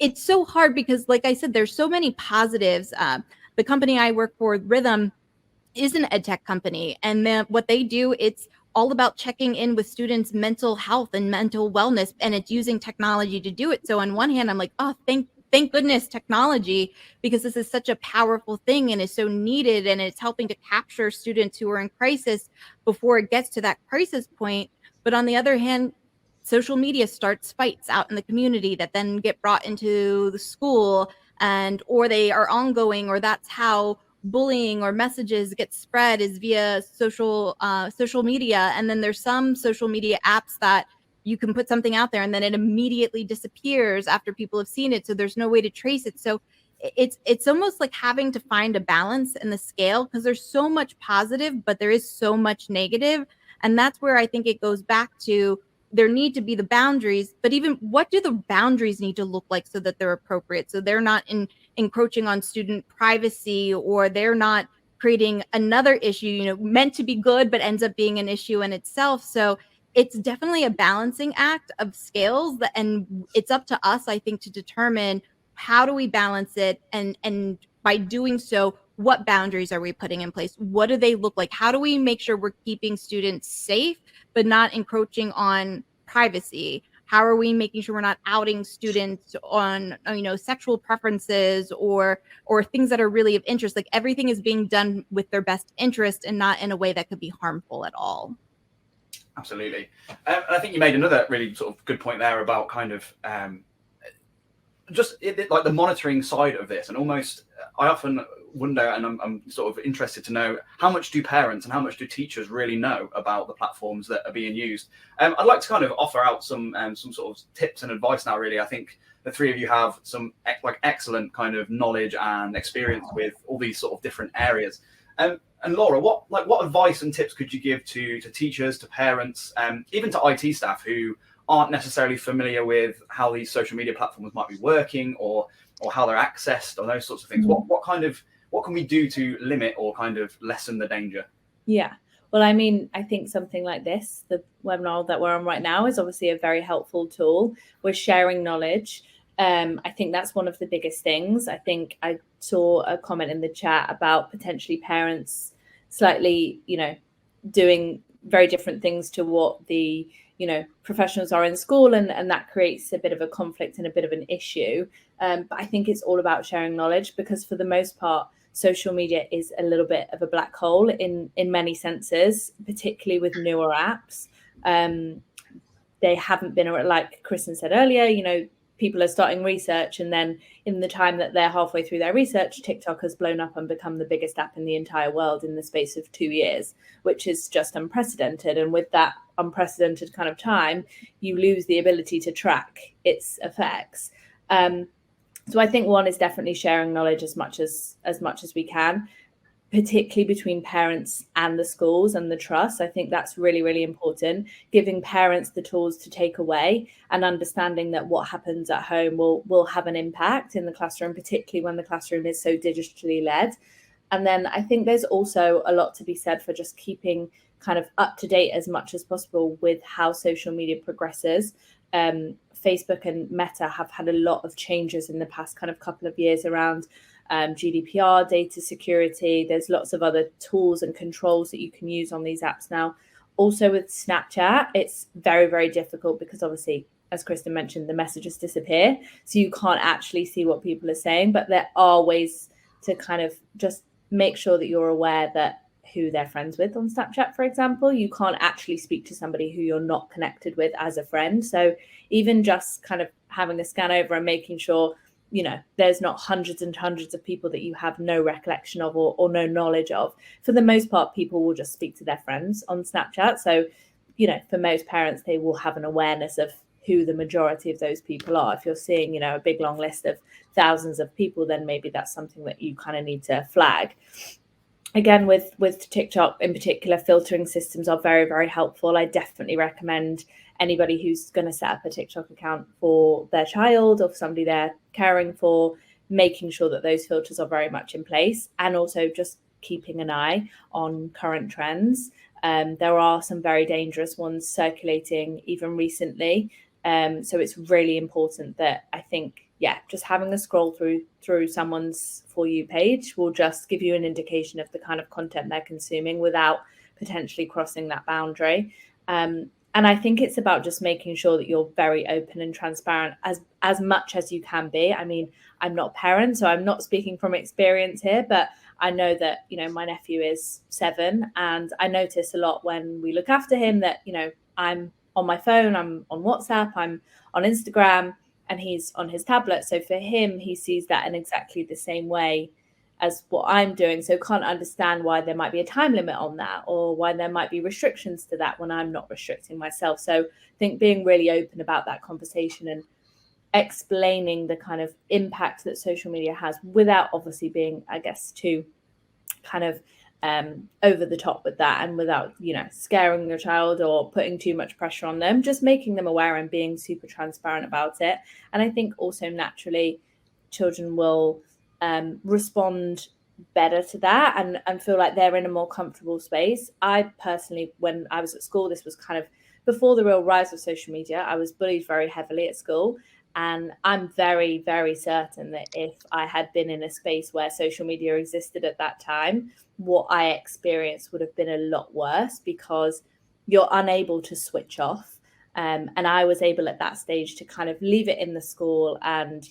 it's so hard because, like I said, there's so many positives. The company I work for, Rhythm, is an ed tech company, and what they do, it's all about checking in with students' mental health and mental wellness, and it's using technology to do it. So on one hand, I'm like, oh, thank goodness technology, because this is such a powerful thing and is so needed, and it's helping to capture students who are in crisis before it gets to that crisis point. But on the other hand, social media starts fights out in the community that then get brought into the school, or they are ongoing, or that's how bullying or messages get spread, is via social media. And then there's some social media apps that you can put something out there and then it immediately disappears after people have seen it, so there's no way to trace it. So it's almost like having to find a balance in the scale, because there's so much positive but there is so much negative. And that's where I think it goes back to, there need to be the boundaries, but even what do the boundaries need to look like so that they're appropriate, so they're not encroaching on student privacy, or they're not creating another issue, meant to be good but ends up being an issue in itself. So it's definitely a balancing act of scales and it's up to us, I think, to determine how do we balance it, and by doing so, what boundaries are we putting in place? What do they look like? How do we make sure we're keeping students safe but not encroaching on privacy? How are we making sure we're not outing students on, sexual preferences or things that are really of interest? Like, everything is being done with their best interest and not in a way that could be harmful at all. Absolutely. And I think you made another really sort of good point there about kind of like the monitoring side of this. And almost, I often wonder, and I'm sort of interested to know, how much do parents and how much do teachers really know about the platforms that are being used? I'd like to kind of offer out some sort of tips and advice now, really. I think the three of you have some excellent kind of knowledge and experience with all these sort of different areas. And Laura, what advice and tips could you give to teachers, to parents, even to IT staff who aren't necessarily familiar with how these social media platforms might be working or how they're accessed or those sorts of things? Mm-hmm. What can we do to limit or kind of lessen the danger? Yeah. Well, I mean, I think something like this, the webinar that we're on right now, is obviously a very helpful tool. We're sharing knowledge. I think that's one of the biggest things. I think I saw a comment in the chat about potentially parents slightly, doing very different things to what the, professionals are in school, and that creates a bit of a conflict and a bit of an issue. But I think it's all about sharing knowledge, because for the most part, social media is a little bit of a black hole in many senses, particularly with newer apps. They haven't been, like Kristen said earlier, people are starting research, and then in the time that they're halfway through their research, TikTok has blown up and become the biggest app in the entire world in the space of 2 years, which is just unprecedented. And with that unprecedented kind of time, you lose the ability to track its effects. So I think one is definitely sharing knowledge as much as we can, particularly between parents and the schools and the trust. I think that's really, really important. Giving parents the tools to take away and understanding that what happens at home will have an impact in the classroom, particularly when the classroom is so digitally led. And then I think there's also a lot to be said for just keeping kind of up to date as much as possible with how social media progresses. Facebook and Meta have had a lot of changes in the past kind of couple of years around GDPR, data security. There's lots of other tools and controls that you can use on these apps now. Also with Snapchat, it's very, very difficult because obviously, as Kristen mentioned, the messages disappear. So you can't actually see what people are saying, but there are ways to kind of just make sure that you're aware that who they're friends with on Snapchat, for example. You can't actually speak to somebody who you're not connected with as a friend. So even just kind of having a scan over and making sure, there's not hundreds and hundreds of people that you have no recollection of or no knowledge of. For the most part, people will just speak to their friends on Snapchat. So, for most parents, they will have an awareness of who the majority of those people are. If you're seeing, a big long list of thousands of people, then maybe that's something that you kind of need to flag. Again, with TikTok in particular, filtering systems are very, very helpful. I definitely recommend anybody who's going to set up a TikTok account for their child or for somebody they're caring for, making sure that those filters are very much in place, and also just keeping an eye on current trends. There are some very dangerous ones circulating even recently. So it's really important that I think, just having a scroll through someone's For You page will just give you an indication of the kind of content they're consuming without potentially crossing that boundary. And I think it's about just making sure that you're very open and transparent as much as you can be. I mean, I'm not a parent, so I'm not speaking from experience here, but I know that, my nephew is 7, and I notice a lot when we look after him that, I'm on my phone, I'm on WhatsApp, I'm on Instagram, and he's on his tablet. So for him, he sees that in exactly the same way as what I'm doing. So can't understand why there might be a time limit on that, or why there might be restrictions to that when I'm not restricting myself. So I think being really open about that conversation and explaining the kind of impact that social media has without obviously being, I guess, too kind of over the top with that, and without, scaring your child or putting too much pressure on them, just making them aware and being super transparent about it. And I think also naturally children will respond better to that and feel like they're in a more comfortable space. I personally, when I was at school, this was kind of before the real rise of social media, I was bullied very heavily at school. And I'm very, very certain that if I had been in a space where social media existed at that time, what I experienced would have been a lot worse, because you're unable to switch off. And I was able at that stage to kind of leave it in the school and,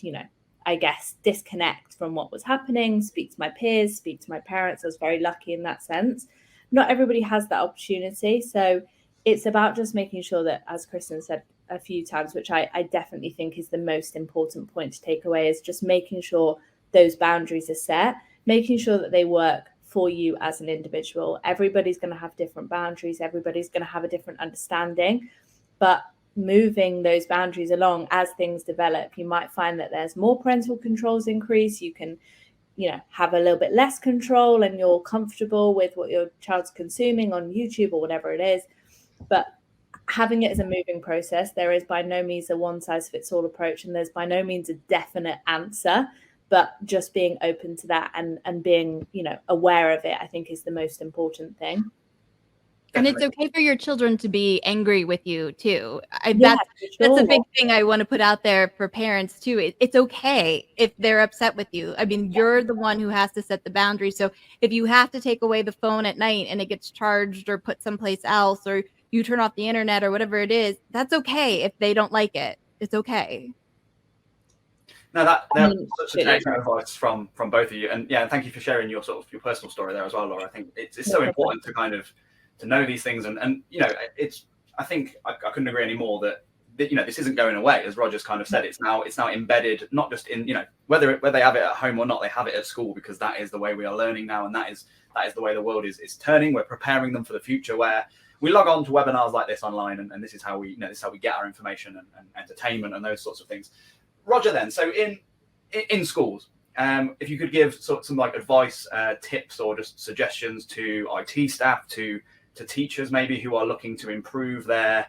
I guess, disconnect from what was happening, speak to my peers, speak to my parents. I was very lucky in that sense. Not everybody has that opportunity. So it's about just making sure that, as Kristen said a few times, which I definitely think is the most important point to take away, is just making sure those boundaries are set, making sure that they work for you as an individual. Everybody's going to have different boundaries. Everybody's going to have a different understanding, but moving those boundaries along as things develop, you might find that there's more parental controls increase. You can, have a little bit less control and you're comfortable with what your child's consuming on YouTube or whatever it is. But having it as a moving process, there is by no means a one size fits all approach, and there's by no means a definite answer, but just being open to that and being, aware of it, I think is the most important thing. And it's okay for your children to be angry with you too. That's a big thing I want to put out there for parents too. It's okay if they're upset with you. I mean, you're the one who has to set the boundary. So if you have to take away the phone at night and it gets charged or put someplace else, or you turn off the internet or whatever it is, that's okay if they don't like it. It's okay. No, that's such excellent advice from both of you, and thank you for sharing your your personal story there as well, Laura. I think it's so important to kind of to know these things, and I think I couldn't agree any more that this isn't going away, as Roger's kind of said. It's now embedded, not just in whether they have it at home or not, they have it at school, because that is the way we are learning now, and that is the way the world is turning. We're preparing them for the future, where we log on to webinars like this online, and this is how we get our information and entertainment and those sorts of things. Roger, then, so in schools, if you could give some advice, tips, or just suggestions to IT staff, to teachers maybe who are looking to improve their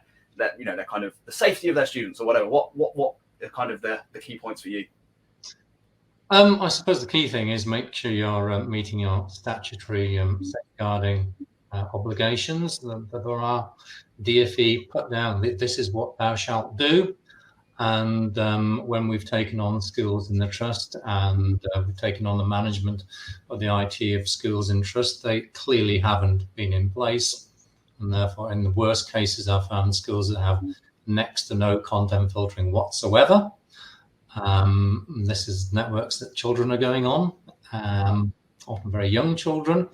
kind of the safety of their students or whatever, what are kind of the key points for you? I suppose the key thing is make sure you're meeting your statutory safeguarding obligations that there are. DfE put down, this is what thou shalt do. And when we've taken on schools in the trust and we've taken on the management of the IT of schools in trust, they clearly haven't been in place. And therefore, in the worst cases, I've found schools that have next to no content filtering whatsoever. This is networks that children are going on, often very young children.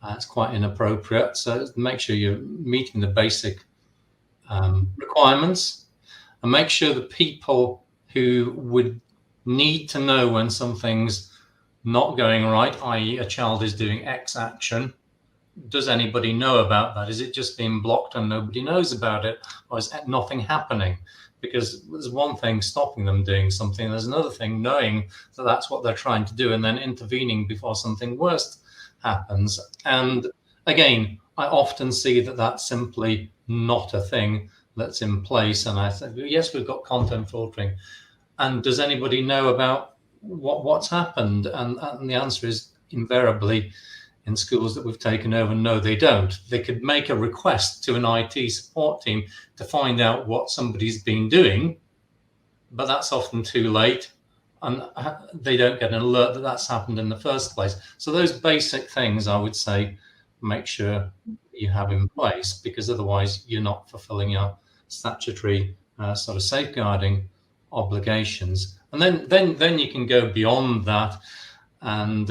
It's quite inappropriate. So make sure you're meeting the basic requirements. And make sure the people who would need to know when something's not going right, i.e. a child is doing X action, does anybody know about that? Is it just being blocked and nobody knows about it? Or is nothing happening? Because there's one thing stopping them doing something. There's another thing knowing that that's what they're trying to do and then intervening before something worse happens. And again, I often see that that's simply not a thing that's in place. And I said, yes, we've got content filtering. And does anybody know about what's happened? And the answer is invariably in schools that we've taken over, no, they don't. They could make a request to an IT support team to find out what somebody's been doing, but that's often too late. And they don't get an alert that that's happened in the first place. So those basic things, I would say, make sure you have in place, because otherwise you're not fulfilling your statutory sort of safeguarding obligations. And then you can go beyond that, and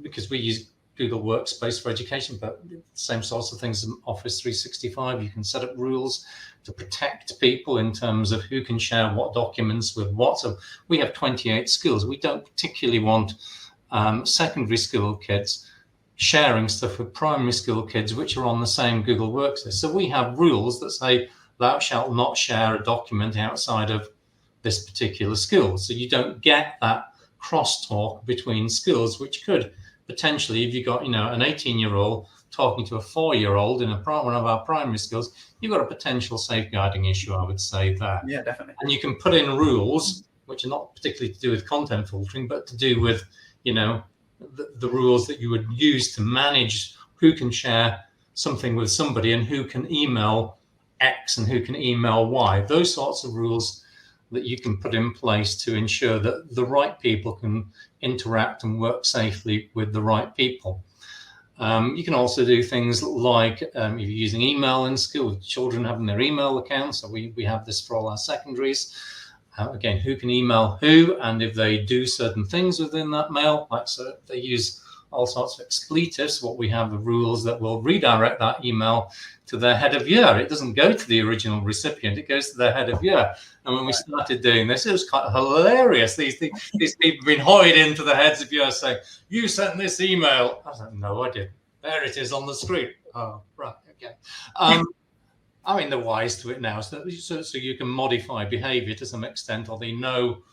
because we use Google Workspace for education, but the same sorts of things in Office 365, you can set up rules to protect people in terms of who can share what documents with what. So we have 28 schools. We don't particularly want secondary school kids sharing stuff with primary school kids which are on the same Google Workspace. So we have rules that say thou shalt not share a document outside of this particular school. So you don't get that crosstalk between schools, which could potentially, if you've got an 18-year-old talking to a 4-year-old in one of our primary schools, you've got a potential safeguarding issue, I would say there. Yeah, definitely. And you can put in rules which are not particularly to do with content filtering, but to do with the rules that you would use to manage who can share something with somebody and who can email X and who can email Y. Those sorts of rules that you can put in place to ensure that the right people can interact and work safely with the right people. You can also do things like if you're using email in school, children having their email accounts. So we have this for all our secondaries. Again, who can email who, and if they do certain things within that mail, like so they use all sorts of expletives, what we have the rules that will redirect that email to their head of year. It doesn't go to the original recipient, it goes to their head of year. And when we started doing this, it was kind of hilarious. These people have been hoid into the heads of year saying, you sent this email. I was like, no, I didn't. There it is on the screen. Oh, right, okay. I mean, they're wise to it now, so you can modify behavior to some extent, or they know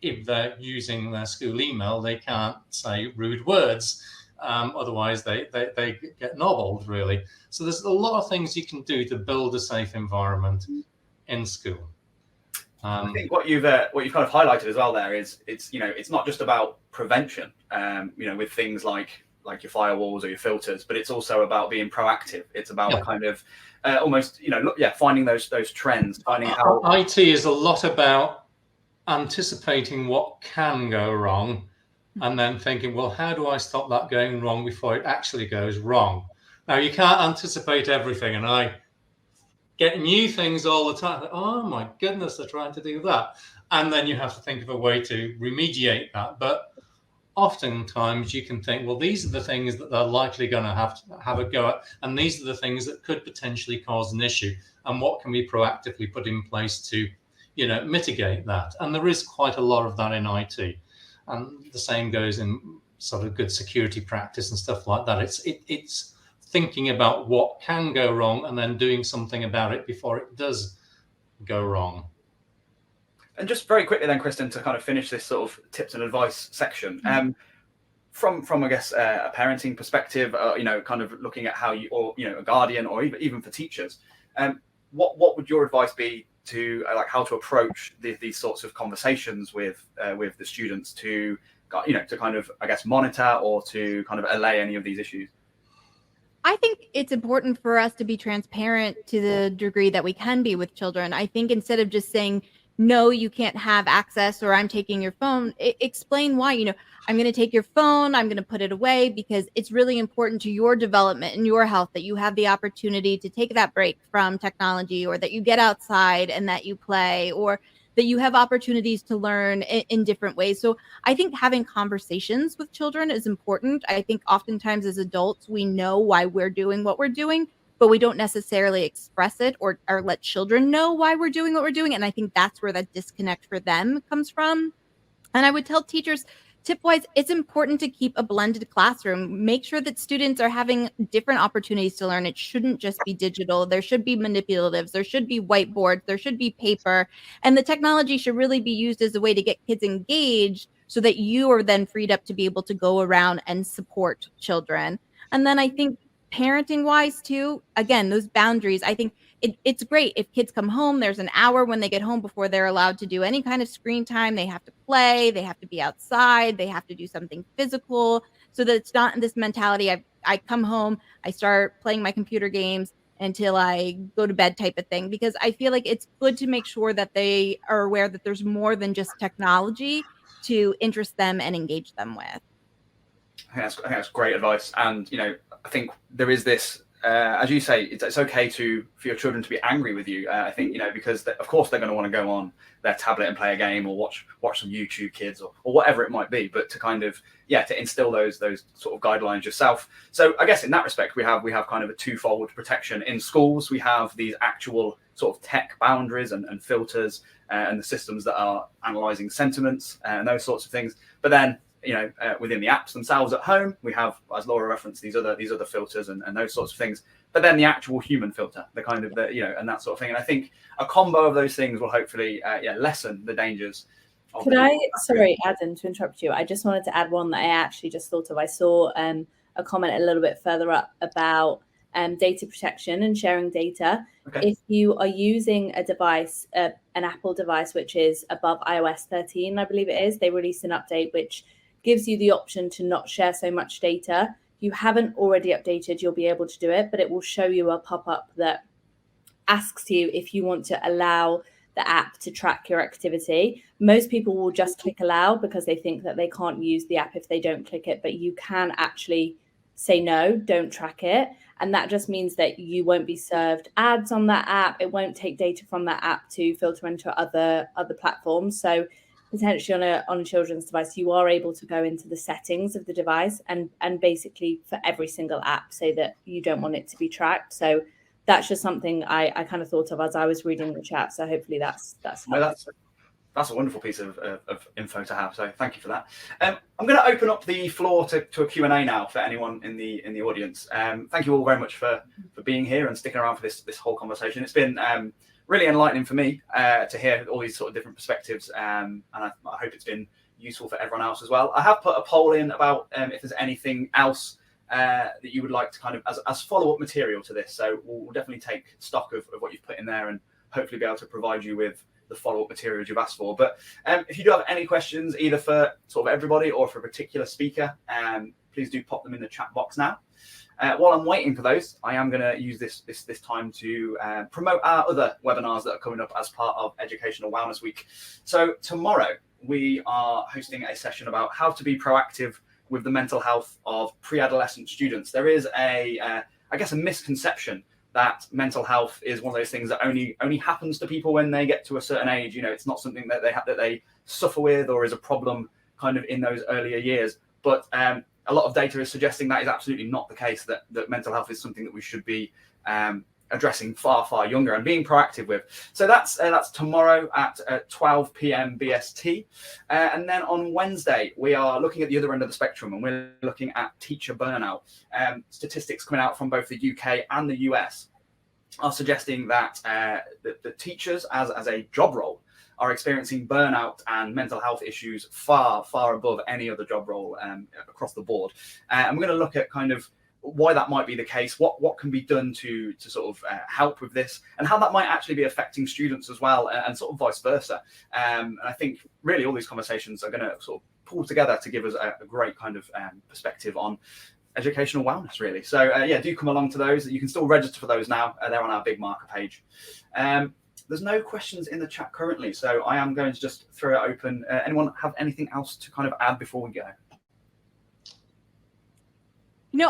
if they're using their school email, they can't say rude words. Otherwise, they get nobbled, really. So there's a lot of things you can do to build a safe environment in school. I think what you've kind of highlighted as well there is it's not just about prevention, with things like your firewalls or your filters, but it's also about being proactive. It's about kind of almost finding those trends, finding how IT is a lot about anticipating what can go wrong and then thinking, well, how do I stop that going wrong before it actually goes wrong? Now, you can't anticipate everything, and I get new things all the time. Oh my goodness, they're trying to do that. And then you have to think of a way to remediate that. But oftentimes you can think, well, these are the things that they're likely going to have a go at, and these are the things that could potentially cause an issue, and what can we proactively put in place to mitigate that. And there is quite a lot of that in IT, and the same goes in sort of good security practice and stuff like that. It's thinking about what can go wrong and then doing something about it before it does go wrong. And just very quickly then, Kristen, to kind of finish this sort of tips and advice section, from I guess a parenting perspective, kind of looking at how you, or a guardian, or even for teachers, what would your advice be to like how to approach these sorts of conversations with the students to kind of, I guess, monitor or to kind of allay any of these issues? I think it's important for us to be transparent to the degree that we can be with children. I think instead of just saying, no, you can't have access, or I'm taking your phone, explain why. I'm going to take your phone, I'm going to put it away because it's really important to your development and your health that you have the opportunity to take that break from technology, or that you get outside and that you play, or that you have opportunities to learn in different ways. So I think having conversations with children is important. I think oftentimes as adults, we know why we're doing what we're doing, but we don't necessarily express it or let children know why we're doing what we're doing. And I think that's where that disconnect for them comes from. And I would tell teachers, tip-wise, it's important to keep a blended classroom. Make sure that students are having different opportunities to learn. It shouldn't just be digital. There should be manipulatives. There should be whiteboards. There should be paper. And the technology should really be used as a way to get kids engaged so that you are then freed up to be able to go around and support children. And then I think parenting-wise too, again, those boundaries, I think it's great if kids come home, there's an hour when they get home before they're allowed to do any kind of screen time. They have to play, they have to be outside, they have to do something physical, so that it's not in this mentality I come home, I start playing my computer games until I go to bed type of thing. Because I feel like it's good to make sure that they are aware that there's more than just technology to interest them and engage them with. I think that's great advice. And I think there is this, as you say, it's okay for your children to be angry with you. I think because of course they're going to want to go on their tablet and play a game, or watch some YouTube Kids, or whatever it might be. But to kind of to instill those sort of guidelines yourself. So I guess in that respect, we have kind of a twofold protection in schools. We have these actual sort of tech boundaries and filters and the systems that are analyzing sentiments and those sorts of things. But then within the apps themselves at home, we have, as Laura referenced, these other filters and those sorts of things. But then the actual human filter, the kind of and that sort of thing. And I think a combo of those things will hopefully lessen the dangers. Sorry, Adam, to interrupt you. I just wanted to add one that I actually just thought of. I saw a comment a little bit further up about data protection and sharing data. Okay. If you are using a device, an Apple device, which is above iOS 13, I believe it is, they released an update which gives you the option to not share so much data. If you haven't already updated, you'll be able to do it, but it will show you a pop-up that asks you if you want to allow the app to track your activity. Most people will just click allow because they think that they can't use the app if they don't click it, but you can actually say no, don't track it. And that just means that you won't be served ads on that app. It won't take data from that app to filter into other platforms. So potentially on a children's device, you are able to go into the settings of the device and basically for every single app say that you don't want it to be tracked. So that's just something I kind of thought of as I was reading the chat. So hopefully that's a wonderful piece of info to have. So thank you for that. I'm going to open up the floor to a Q&A now for anyone in the audience. Thank you all very much for being here and sticking around for this whole conversation. It's been really enlightening for me to hear all these sort of different perspectives, and I hope it's been useful for everyone else as well. I have put a poll in about if there's anything else that you would like to kind of as follow-up material to this. So we'll definitely take stock of what you've put in there and hopefully be able to provide you with the follow-up materials you've asked for. But if you do have any questions, either for sort of everybody or for a particular speaker, please do pop them in the chat box now. While I'm waiting for those, I am going to use this time to promote our other webinars that are coming up as part of Educational Wellness Week. So tomorrow we are hosting a session about how to be proactive with the mental health of pre-adolescent students. There is I guess a misconception that mental health is one of those things that only happens to people when they get to a certain age. You know, it's not something that they suffer with or is a problem kind of in those earlier years. But a lot of data is suggesting that is absolutely not the case, that mental health is something that we should be addressing far younger and being proactive with. So that's tomorrow at 12 p.m. BST. And then on Wednesday, we are looking at the other end of the spectrum, and we're looking at teacher burnout. Statistics coming out from both the UK and the US are suggesting that the teachers as a job role are experiencing burnout and mental health issues far above any other job role across the board. And we're going to look at kind of why that might be the case, what can be done to sort of help with this, and how that might actually be affecting students as well, and sort of vice versa. And I think really all these conversations are going to sort of pull together to give us a great kind of perspective on educational wellness, really. So yeah, do come along to those. You can still register for those now. They're on our big marker page. There's no questions in the chat currently, so I am going to just throw it open. Anyone have anything else to kind of add before we go?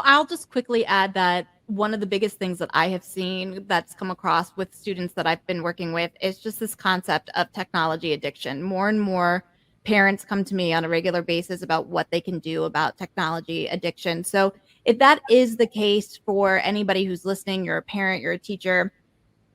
I'll just quickly add that one of the biggest things that I have seen that's come across with students that I've been working with is just this concept of technology addiction. More and more parents come to me on a regular basis about what they can do about technology addiction. So if that is the case for anybody who's listening, you're a parent, you're a teacher,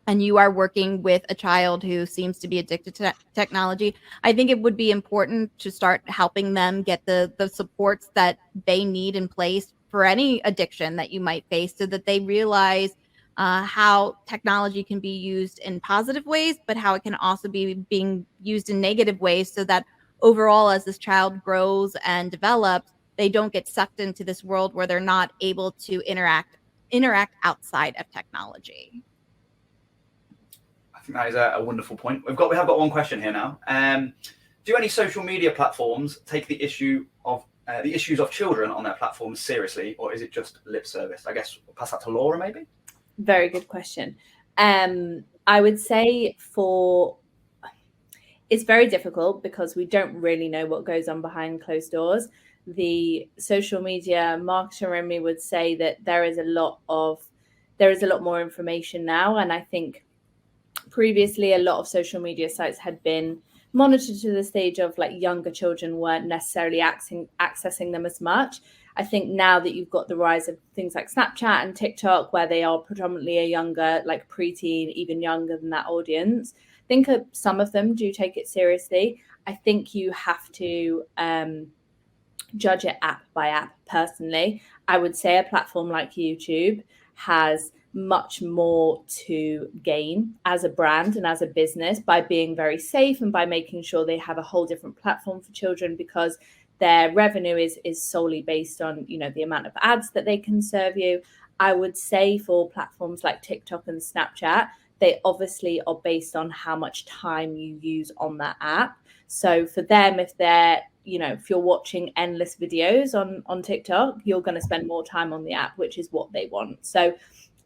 and you are working with a child who seems to be addicted to technology, I think it would be important to start helping them get the supports that they need in place for any addiction that you might face, so that they realize how technology can be used in positive ways, but how it can also be being used in negative ways, so that overall, as this child grows and develops, they don't get sucked into this world where they're not able to interact outside of technology. I think that is a wonderful point. We have got one question here now. Do any social media platforms take the issues of children on their platforms seriously, or is it just lip service? I guess we'll pass that to Laura, maybe. Very good question. I would say it's very difficult because we don't really know what goes on behind closed doors. The social media marketer in me would say that there is a lot more information now, and I think previously a lot of social media sites had been monitored to the stage of like younger children weren't necessarily accessing them as much. I think now that you've got the rise of things like Snapchat and TikTok, where they are predominantly a younger, like preteen, even younger than that audience, I think some of them do take it seriously. I think you have to judge it app by app. Personally, I would say a platform like YouTube has much more to gain as a brand and as a business by being very safe and by making sure they have a whole different platform for children, because their revenue is solely based on, the amount of ads that they can serve you. I would say for platforms like TikTok and Snapchat, they obviously are based on how much time you use on that app. So for them, if you're watching endless videos on TikTok, you're going to spend more time on the app, which is what they want. So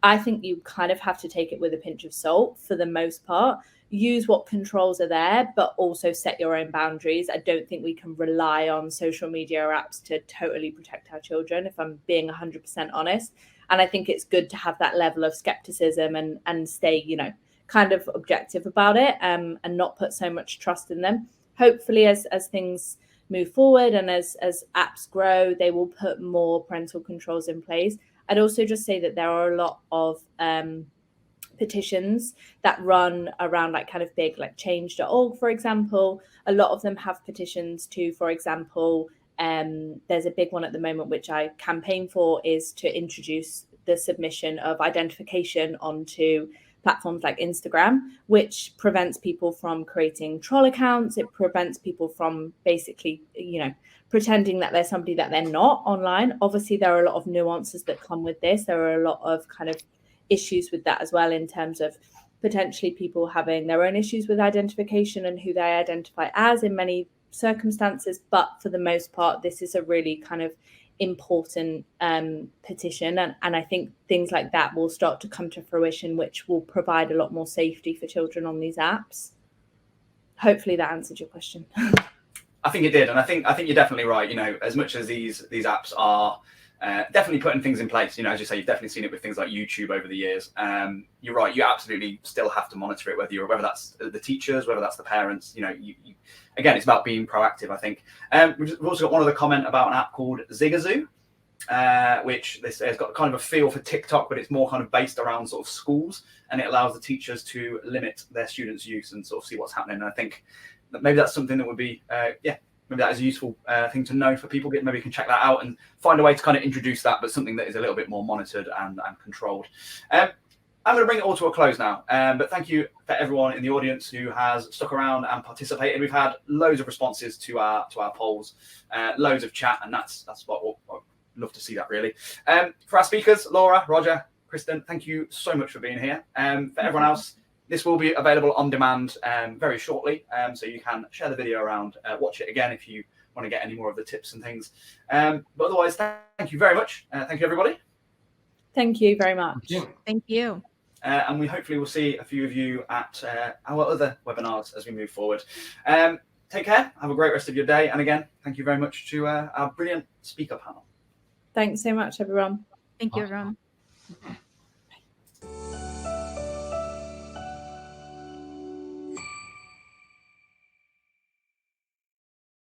I think you kind of have to take it with a pinch of salt for the most part. Use what controls are there, but also set your own boundaries. I don't think we can rely on social media or apps to totally protect our children, if I'm being 100% honest. And I think it's good to have that level of skepticism and stay, you know, kind of objective about it, and not put so much trust in them. Hopefully, as things move forward and as apps grow, they will put more parental controls in place. I'd also just say that there are a lot of petitions that run around like kind of big, like change.org, for example. A lot of them have petitions to, for example, there's a big one at the moment, which I campaign for, is to introduce the submission of identification onto platforms like Instagram, which prevents people from creating troll accounts. It prevents people from basically, you know, pretending that they're somebody that they're not online. Obviously, there are a lot of nuances that come with this. There are a lot of kind of issues with that as well, in terms of potentially people having their own issues with identification and who they identify as in many circumstances. But for the most part, this is a really kind of important petition, and I think things like that will start to come to fruition, which will provide a lot more safety for children on these apps. Hopefully that answered your question. I think it did, and I think you're definitely right. You know, as much as these apps are definitely putting things in place, you know, as you say, you've definitely seen it with things like YouTube over the years. You're right. You absolutely still have to monitor it, whether that's the teachers, whether that's the parents. You know, again, it's about being proactive, I think. We've also got one other comment about an app called Zigazoo, which this has got kind of a feel for TikTok, but it's more kind of based around sort of schools, and it allows the teachers to limit their students' use and sort of see what's happening. And I think that maybe that's something that would be, maybe that is a useful thing to know for people. Maybe you can check that out and find a way to kind of introduce that, but something that is a little bit more monitored and controlled. I'm going to bring it all to a close now, but thank you for everyone in the audience who has stuck around and participated. We've had loads of responses to our polls, loads of chat, and that's what I'd love to see that, really. For our speakers, Laura, Roger, Kristen, thank you so much for being here. For everyone else, this will be available on demand very shortly, so you can share the video around, watch it again if you want to get any more of the tips and things. But otherwise, thank you very much. Thank you, everybody. Thank you very much. Thank you. And we hopefully will see a few of you at our other webinars as we move forward. Take care. Have a great rest of your day. And again, thank you very much to our brilliant speaker panel. Thanks so much, everyone. Thank you, everyone.